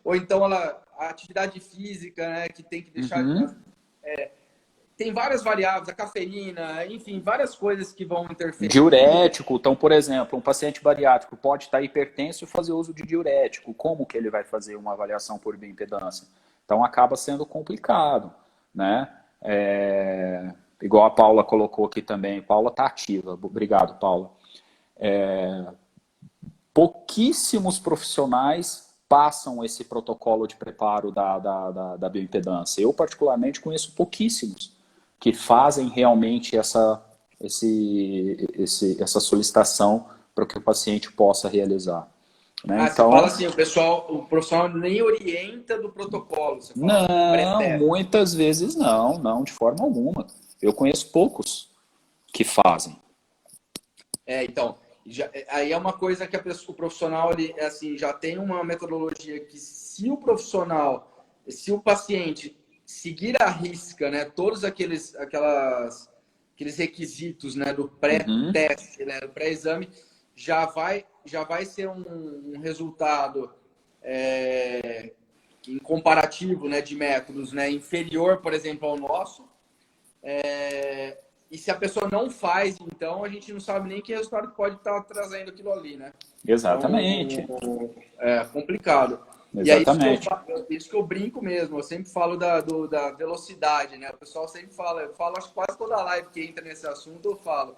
ou então a atividade física, né, que tem que deixar... tem várias variáveis, a cafeína, enfim, várias coisas que vão interferir. Diurético, então, por exemplo, um paciente bariátrico pode estar hipertenso e fazer uso de diurético. Como que ele vai fazer uma avaliação por bioimpedância? Então, acaba sendo complicado, né? Igual a Paula colocou aqui também. Paula está ativa. Obrigado, Paula. Pouquíssimos profissionais passam esse protocolo de preparo da bioimpedância. Eu, particularmente, conheço pouquíssimos que fazem realmente essa solicitação para que o paciente possa realizar. Né? Então, você fala assim, o profissional nem orienta do protocolo. Você fala, não, muitas vezes não, de forma alguma. Eu conheço poucos que fazem. Então, aí é uma coisa que o profissional assim, já tem uma metodologia que se o paciente seguir à risca, né, todos aqueles requisitos, né, do pré-teste, né, do pré-exame, já vai ser um resultado em comparativo, né, de métodos, né, inferior, por exemplo, ao nosso. E se a pessoa não faz, então, a gente não sabe nem que resultado pode estar trazendo aquilo ali, né? Exatamente. Então, é complicado. Exatamente. E é isso que eu brinco mesmo. Eu sempre falo da velocidade, né? O pessoal sempre fala, eu falo, acho que quase toda live que entra nesse assunto, eu falo.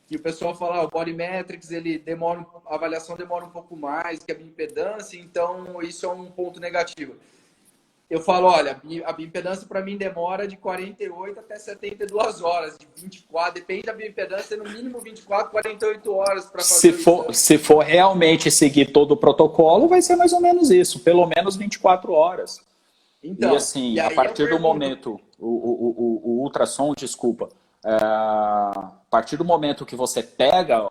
Que o pessoal fala, o Body Metrics, a avaliação demora um pouco mais que a bioimpedância, então isso é um ponto negativo. Eu falo, olha, a bioimpedância para mim demora de 48 até 72 horas, de 24, depende da bioimpedância, no mínimo 24, 48 horas para fazer se for realmente seguir todo o protocolo, vai ser mais ou menos isso, pelo menos 24 horas. Então, e assim, a partir do momento, o ultrassom, desculpa, a partir do momento que você pega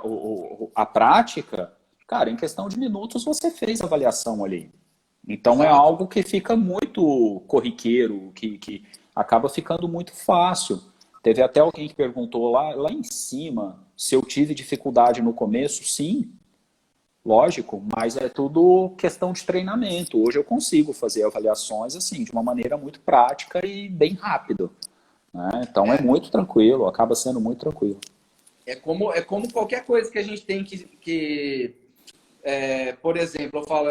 a prática, cara, em questão de minutos você fez a avaliação ali. Então, exato, é algo que fica muito corriqueiro, que acaba ficando muito fácil. Teve até alguém que perguntou lá em cima se eu tive dificuldade no começo. Sim, lógico, mas é tudo questão de treinamento. Hoje eu consigo fazer avaliações assim, de uma maneira muito prática e bem rápida. Né? Então é muito tranquilo, acaba sendo muito tranquilo. É como qualquer coisa que a gente tem que por exemplo, eu falo,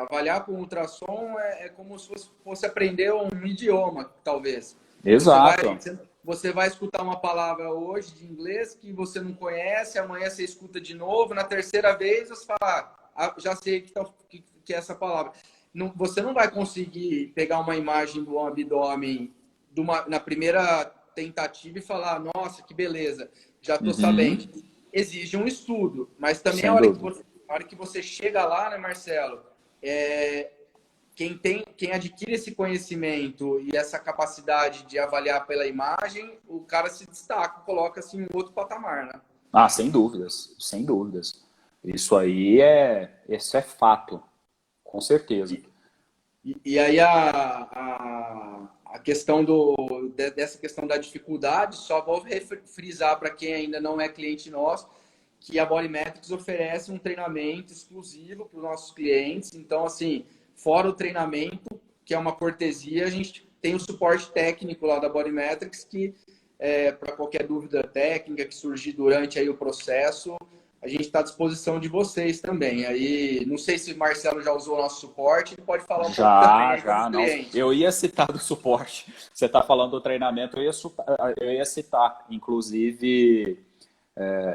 avaliar com ultrassom é como se fosse aprender um idioma, talvez. Exato. Você vai escutar uma palavra hoje de inglês que você não conhece, amanhã você escuta de novo, na terceira vez você fala, já sei que é essa palavra. Você não vai conseguir pegar uma imagem do abdômen na primeira tentativa e falar, nossa, que beleza, já estou sabendo. Exige um estudo, mas também a hora que você chega lá, né, Marcelo, quem adquire esse conhecimento e essa capacidade de avaliar pela imagem, o cara se destaca, coloca assim um outro patamar, né? Ah, sem dúvidas, sem dúvidas. Isso aí isso é fato, com certeza. E aí a questão dessa questão da dificuldade, só vou frisar para quem ainda não é cliente nosso, que a Body Metrics oferece um treinamento exclusivo para os nossos clientes. Então, assim, fora o treinamento, que é uma cortesia, a gente tem o suporte técnico lá da Body Metrics, que para qualquer dúvida técnica que surgir durante aí o processo, a gente está à disposição de vocês também. Aí, não sei se o Marcelo já usou o nosso suporte, ele pode falar um pouco também aí como Não. cliente. Eu ia citar do suporte. Você está falando do treinamento, eu ia citar. Inclusive,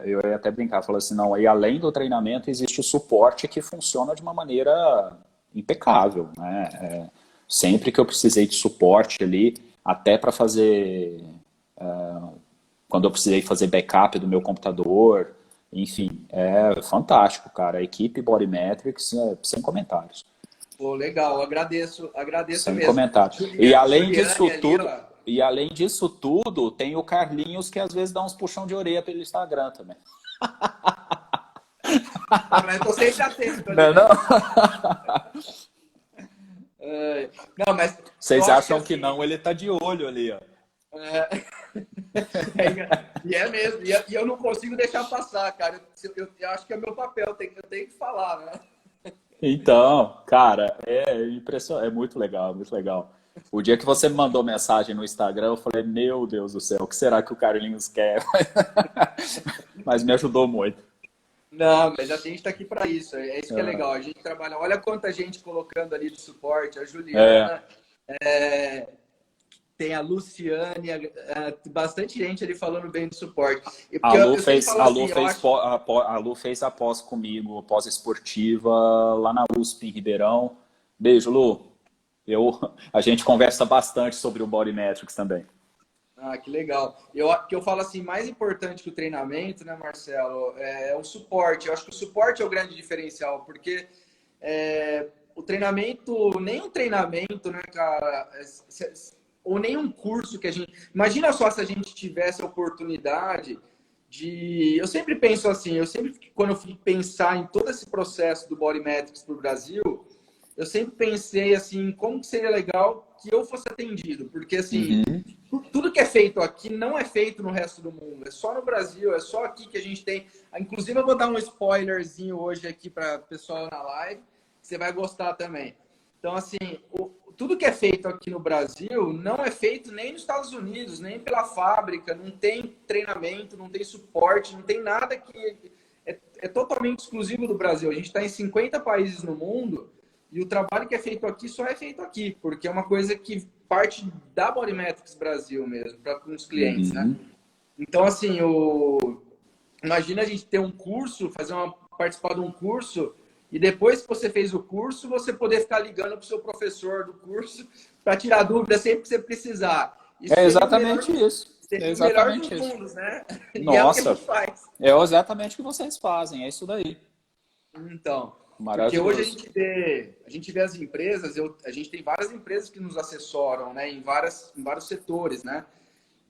eu ia até brincar, falar assim, não, e além do treinamento, existe o suporte que funciona de uma maneira impecável, né? Sempre que eu precisei de suporte ali, até para fazer, quando eu precisei fazer backup do meu computador, enfim, é fantástico, cara. A equipe Bodymetrics, sem comentários. Pô, legal, agradeço Sem mesmo. comentários. E além disso Juliane ali, tudo, ó. tem o Carlinhos que às vezes dá uns puxão de orelha pelo Instagram também. Mas eu tô sempre atento ali, Não, né? não? Não, mas Vocês eu acho acham que assim, não, ele tá de olho ali, ó. e é mesmo, e eu não consigo deixar passar, cara. Eu acho que é meu papel, eu tenho que falar, né? Então, cara, é impressionante, é muito legal, muito legal. O dia que você me mandou mensagem no Instagram, eu falei, meu Deus do céu, o que será que o Carlinhos quer? Mas me ajudou muito. Não, mas a gente está aqui para isso. É isso que é legal. A gente trabalha. Olha quanta gente colocando ali de suporte. A É, Juliana, tem a Luciane, bastante gente ali falando bem do suporte. A Porque Lu eu sempre fez, falo a Lu assim, eu fez, acho. a Lu fez a pós comigo, pós esportiva lá na USP em Ribeirão. Beijo, Lu. A gente conversa bastante sobre o Body Metrics também. Ah, que legal. Que eu falo assim, mais importante que o treinamento, né, Marcelo, é o suporte. Eu acho que o suporte é o grande diferencial, porque o treinamento, nem um treinamento, né, cara, ou nem um curso que a gente. Imagina só se a gente tivesse a oportunidade de. Eu sempre penso assim, quando eu fui pensar em todo esse processo do Body Metrics para o Brasil, eu sempre pensei assim, como que seria legal que eu fosse atendido, porque assim, Uhum. tudo que é feito aqui não é feito no resto do mundo, é só no Brasil, é só aqui que a gente tem. Inclusive, eu vou dar um spoilerzinho hoje aqui para o pessoal na live, que você vai gostar também. Então, assim, tudo que é feito aqui no Brasil não é feito nem nos Estados Unidos, nem pela fábrica, não tem treinamento, não tem suporte, não tem nada que é totalmente exclusivo do Brasil. A gente está em 50 países no mundo e o trabalho que é feito aqui só é feito aqui, porque é uma coisa que parte da Bodymetrics Brasil mesmo, para os clientes, né? Uhum. Então, assim, imagina a gente ter um curso, participar de um curso, e depois que você fez o curso, você poder ficar ligando para o seu professor do curso para tirar dúvida sempre que você precisar. Isso É exatamente isso. É seria o melhor dos exatamente isso. mundos, né? E é o que a Nossa, gente faz. é exatamente o que vocês fazem, é isso daí. Então, porque hoje Maravilhoso. a gente vê as empresas, a gente tem várias empresas que nos assessoram, né, em vários setores, né?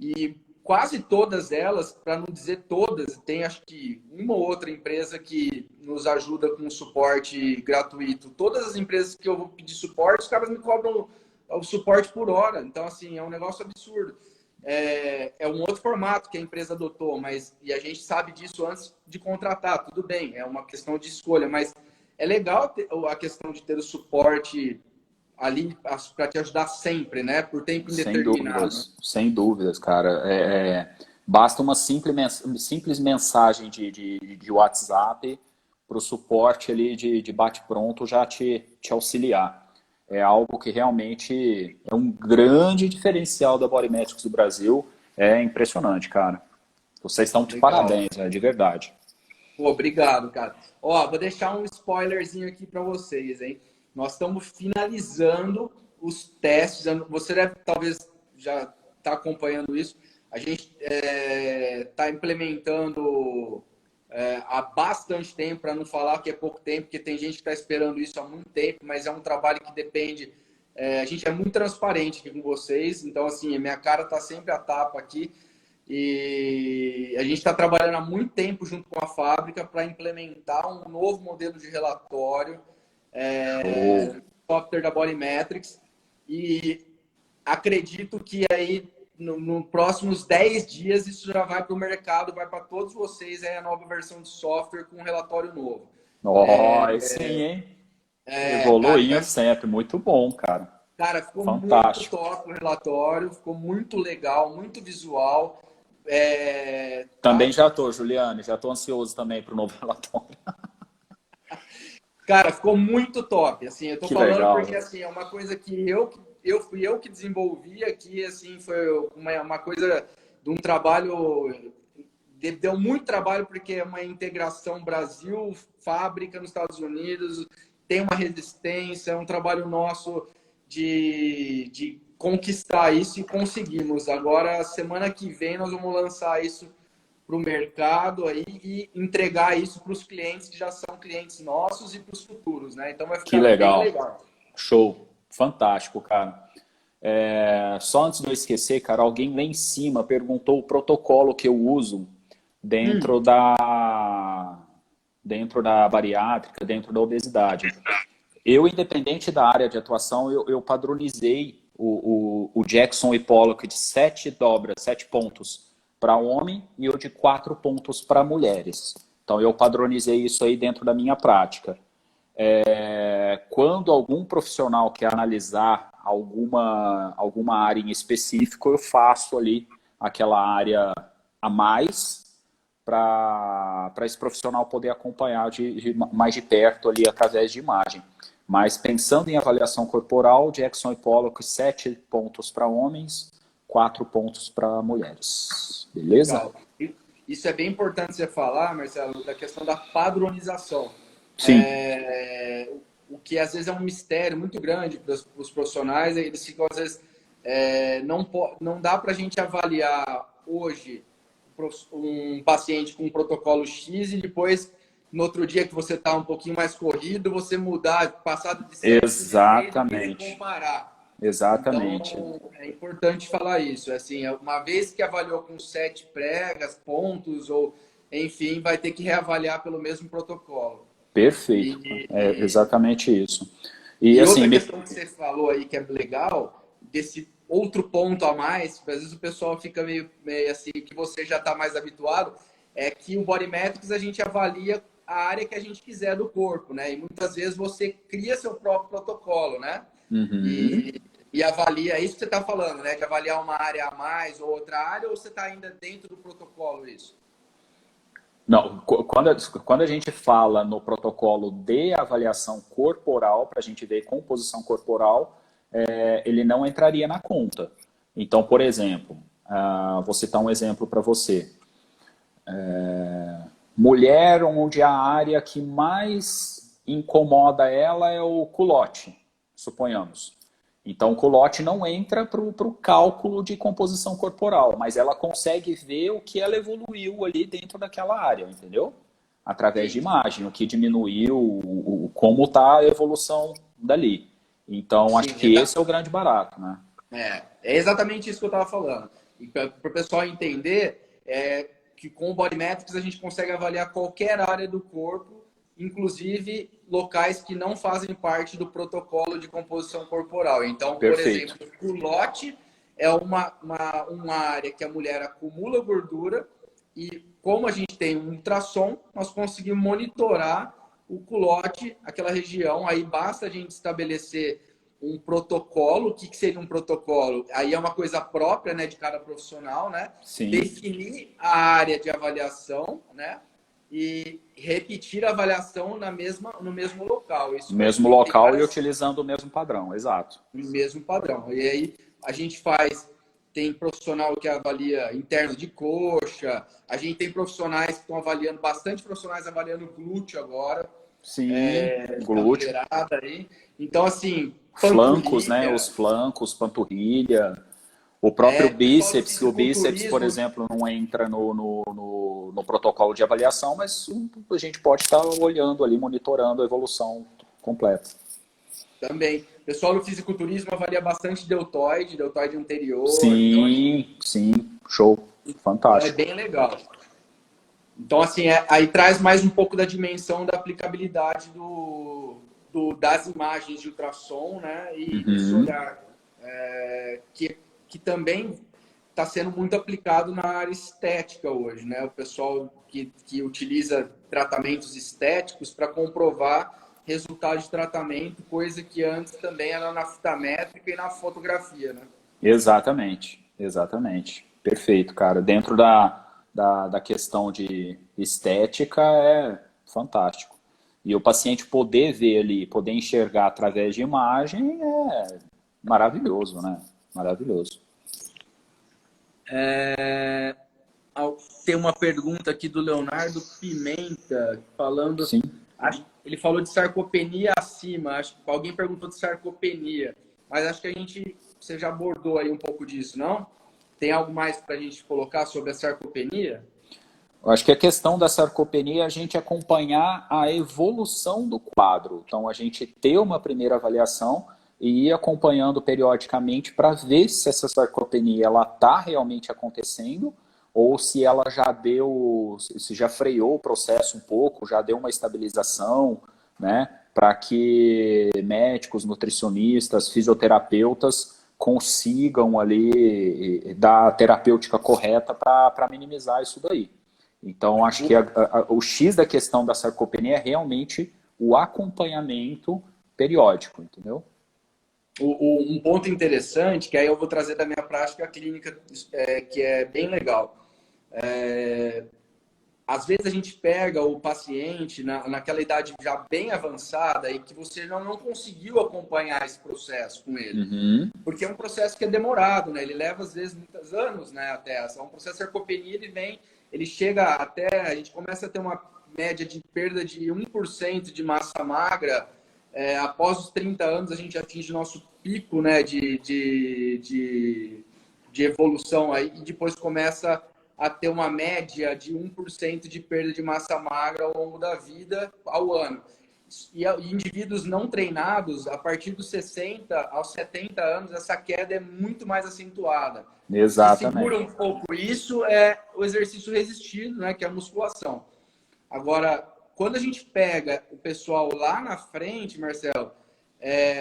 E quase todas elas, para não dizer todas, tem acho que uma ou outra empresa que nos ajuda com suporte gratuito. Todas as empresas que eu vou pedir suporte, os caras me cobram o suporte por hora. Então, assim, é um negócio absurdo. É um outro formato que a empresa adotou, e a gente sabe disso antes de contratar, tudo bem, é uma questão de escolha, mas é legal a questão de ter o suporte ali para te ajudar sempre, né? Por tempo indeterminado. Né? Sem dúvidas, cara. Basta uma simples mensagem de WhatsApp para o suporte ali de bate-pronto já te auxiliar. É algo que realmente é um grande diferencial da Bodymetrics do Brasil. É impressionante, cara. Vocês estão de Legal. parabéns, né? De verdade. Pô, obrigado, cara. Ó, vou deixar um spoilerzinho aqui para vocês, hein? Nós estamos finalizando os testes. Você deve talvez já estar acompanhando isso. A gente está implementando há bastante tempo, para não falar que é pouco tempo, porque tem gente que está esperando isso há muito tempo, mas é um trabalho que depende. A gente é muito transparente aqui com vocês, então, assim, a minha cara está sempre a tapa aqui. E a gente está trabalhando há muito tempo junto com a fábrica para implementar um novo modelo de relatório, software da Bodymetrics, e acredito que aí nos próximos 10 dias isso já vai para o mercado, vai para todos vocês a nova versão de software com um relatório novo. Sim, hein? Cara, Evoluindo sempre. Muito bom, cara. ficou muito Fantástico. top o relatório, ficou muito legal, muito visual. Também já tô, Juliane, já tô ansioso também para o novo relatório. Cara, ficou muito top. Assim, eu tô Que falando legal. porque assim, é uma coisa que fui eu que desenvolvi aqui, assim, foi uma coisa de um trabalho, deu muito trabalho porque é uma integração Brasil, fábrica nos Estados Unidos, tem uma resistência, é um trabalho nosso de conquistar isso e conseguimos. Agora, semana que vem, nós vamos lançar isso para o mercado aí e entregar isso para os clientes que já são clientes nossos e para os futuros, né? Então vai Que ficar bem legal. legal. Show. Fantástico, cara. Só antes de eu esquecer, cara, alguém lá em cima perguntou o protocolo que eu uso dentro da bariátrica, dentro da obesidade. Eu, independente da área de atuação, eu padronizei o Jackson e Pollock de 7 dobras, 7 pontos para homem e o de 4 pontos para mulheres. Então, eu padronizei isso aí dentro da minha prática. Quando algum profissional quer analisar alguma área em específico, eu faço ali aquela área a mais para esse profissional poder acompanhar mais de perto ali através de imagem. Mas pensando em avaliação corporal, Jackson e Pollock, 7 pontos para homens, 4 pontos para mulheres. Beleza? Legal. Isso é bem importante você falar, Marcelo, da questão da padronização. Sim, O que às vezes é um mistério muito grande para os profissionais, eles ficam às vezes não dá para a gente avaliar hoje um paciente com um protocolo X e depois no outro dia que você está um pouquinho mais corrido, você mudar, passado de 7 para 16 e querer exatamente. comparar. Então, Exatamente. é importante falar isso. Assim, uma vez que avaliou com 7 pregas, pontos, ou enfim, vai ter que reavaliar pelo mesmo protocolo. Perfeito. É E, exatamente isso. E e assim, outra questão que você falou aí que é legal, desse outro ponto a mais, às vezes o pessoal fica meio assim, que você já está mais habituado, é que o Body Metrics a gente avalia a área que a gente quiser do corpo, né? E muitas vezes você cria seu próprio protocolo, né? uhum. E avalia, é isso que você está falando, né? De avaliar uma área a mais ou outra área, ou você está ainda dentro do protocolo isso? Não, quando a gente fala no protocolo de avaliação corporal, para a gente ver composição corporal, ele não entraria na conta. Então, por exemplo, vou citar um exemplo para você. Mulher onde a área que mais incomoda ela é o culote, suponhamos. Então, o culote não entra para o cálculo de composição corporal, mas ela consegue ver o que ela evoluiu ali dentro daquela área, entendeu? Através de Sim. imagem, o que diminuiu, como está a evolução dali. Então, acho Sim, que esse é o grande barato, né? é exatamente isso que eu estava falando. E para o pessoal entender, que com o Body Metrics a gente consegue avaliar qualquer área do corpo, inclusive locais que não fazem parte do protocolo de composição corporal. Então, por Perfeito. exemplo, o culote é uma área que a mulher acumula gordura e como a gente tem um ultrassom, nós conseguimos monitorar o culote, aquela região. Aí basta a gente estabelecer um protocolo. O que seria um protocolo? Aí é uma coisa própria, né, de cada profissional, né? Sim. Definir a área de avaliação, né? E repetir a avaliação no mesmo local. Isso Mesmo tem local e várias utilizando o mesmo padrão, exato. no mesmo padrão. E aí a gente tem profissional que avalia interno de coxa, a gente tem profissionais que estão avaliando, bastante profissionais avaliando glúteo agora, Sim, da glúteo. mulherada aí. Então, assim, Flancos, né? panturrilha, Os flancos, panturrilha. O próprio pessoal do bíceps, que o bíceps, por fisiculturismo exemplo, não entra no protocolo de avaliação, mas a gente pode estar olhando ali, monitorando a evolução completa. também. Pessoal do fisiculturismo avalia bastante deltoide anterior, então Sim, sim, show. é Fantástico. bem legal. Então, assim, aí traz mais um pouco da dimensão da aplicabilidade das imagens de ultrassom, né? E desse Uhum. olhar, que também está sendo muito aplicado na área estética hoje, né? O pessoal que utiliza tratamentos estéticos para comprovar resultado de tratamento, coisa que antes também era na fita métrica e na fotografia, né? Exatamente, exatamente. Perfeito, cara. Dentro da questão de estética é fantástico. E o paciente poder ver ali, poder enxergar através de imagem é maravilhoso, né? Maravilhoso. Tem uma pergunta aqui do Leonardo Pimenta, falando. Sim. Ele falou de sarcopenia acima. Acho que alguém perguntou de sarcopenia. Mas acho que você já abordou aí um pouco disso, não? Tem algo mais para a gente colocar sobre a sarcopenia? Eu acho que a questão da sarcopenia é a gente acompanhar a evolução do quadro. Então, a gente ter uma primeira avaliação e ir acompanhando periodicamente para ver se essa sarcopenia está realmente acontecendo ou se ela já deu, se já freou o processo um pouco, já deu uma estabilização, né? Para que médicos, nutricionistas, fisioterapeutas consigam ali dar a terapêutica correta para minimizar isso daí. Então, acho que o X da questão da sarcopenia é realmente o acompanhamento periódico, entendeu? Um ponto interessante, que aí eu vou trazer da minha prática clínica, que é bem legal. Às vezes a gente pega o paciente naquela idade já bem avançada e que você não conseguiu acompanhar esse processo com ele. Uhum. Porque é um processo que é demorado, né? Ele leva, às vezes, muitos anos, né, até. É um processo de sarcopenia, ele chega até... A gente começa a ter uma média de perda de 1% de massa magra. Após os 30 anos, a gente atinge o nosso pico, né, de evolução aí, e depois começa a ter uma média de 1% de perda de massa magra ao longo da vida, ao ano. E indivíduos não treinados, a partir dos 60 aos 70 anos, essa queda é muito mais acentuada. Exatamente. O que segura um pouco isso é o exercício resistido, né, que é a musculação. Agora, quando a gente pega o pessoal lá na frente, Marcelo,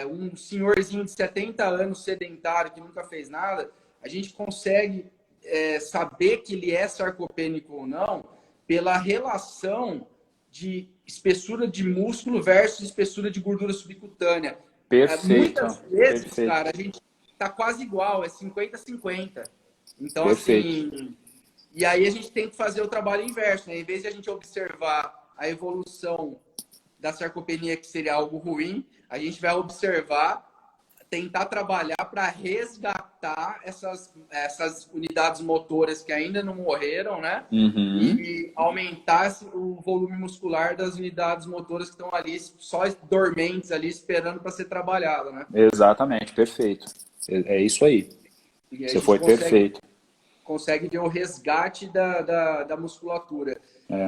um senhorzinho de 70 anos sedentário que nunca fez nada, a gente consegue saber que ele é sarcopênico ou não pela relação de espessura de músculo versus espessura de gordura subcutânea. Perfeito. Muitas vezes, Perfeito. cara, a gente tá quase igual, é 50-50. Então, Perfeito. assim... E aí a gente tem que fazer o trabalho inverso, né? Em vez de a gente observar a evolução da sarcopenia, que seria algo ruim, a gente vai observar, tentar trabalhar para resgatar essas unidades motoras que ainda não morreram, né? Uhum. E aumentar o volume muscular das unidades motoras que estão ali, só dormentes ali, esperando para ser trabalhada, né? Exatamente, perfeito. É isso aí. Você foi perfeito. Consegue ver o resgate da musculatura.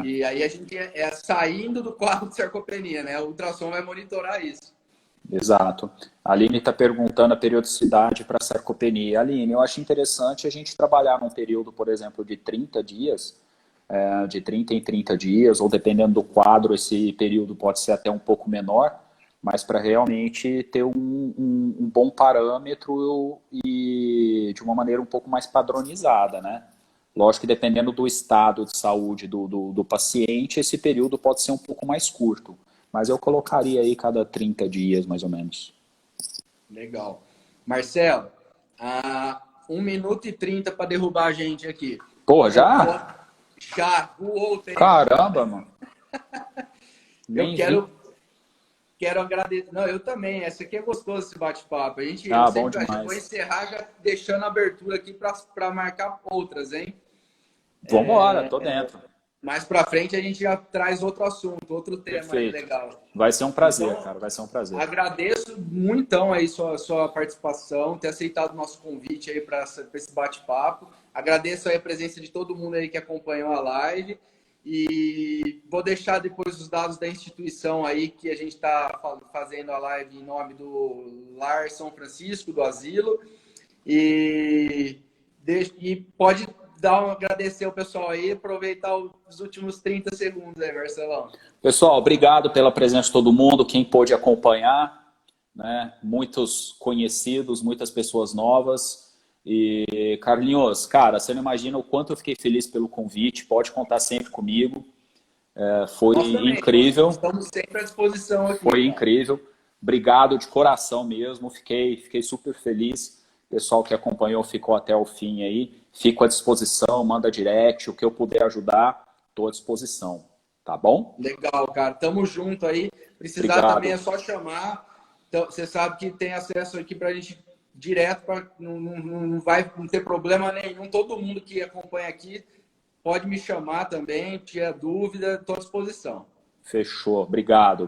E aí a gente saindo do quadro de sarcopenia, né? O ultrassom vai monitorar isso. Exato. A Aline está perguntando a periodicidade para a sarcopenia. Aline, eu acho interessante a gente trabalhar num período, por exemplo, de 30 dias, de 30 em 30 dias, ou dependendo do quadro, esse período pode ser até um pouco menor, mas para realmente ter um bom parâmetro e de uma maneira um pouco mais padronizada, né? Lógico que dependendo do estado de saúde do paciente, esse período pode ser um pouco mais curto. Mas eu colocaria aí cada 30 dias, mais ou menos. Legal. Marcelo, 1 minuto e 30 para derrubar a gente aqui. Pô, já? Já, voou o tempo. Caramba, mano. Eu quero agradecer. Não, eu também. Esse aqui é gostoso, esse bate-papo. Bom demais. Vou encerrar já deixando a abertura aqui para marcar outras, hein? Vambora, tô dentro. Mais para frente a gente já traz outro assunto, outro tema legal. Vai ser um prazer, então, cara. Vai ser um prazer. Agradeço muito, então, aí sua participação, ter aceitado o nosso convite aí para esse bate-papo. Agradeço aí a presença de todo mundo aí que acompanhou a live. E vou deixar depois os dados da instituição aí, que a gente está fazendo a live em nome do Lar São Francisco, do Asilo. E pode agradecer ao pessoal aí, aproveitar os últimos 30 segundos aí, Marcelão. Pessoal, obrigado pela presença de todo mundo, quem pôde acompanhar, né? Muitos conhecidos, muitas pessoas novas. E, Carlinhos, cara, você não imagina o quanto eu fiquei feliz pelo convite, pode contar sempre comigo. Foi incrível. Estamos sempre à disposição aqui. Foi incrível. Obrigado de coração mesmo, fiquei super feliz pessoal que acompanhou ficou até o fim aí, fico à disposição, manda direct, o que eu puder ajudar, estou à disposição, tá bom? Legal, cara. Tamo junto aí. Precisar Obrigado. também é só chamar. Então, você sabe que tem acesso aqui pra gente direto, não vai não ter problema nenhum. Todo mundo que acompanha aqui pode me chamar também, tiver dúvida, estou à disposição. Fechou. Obrigado.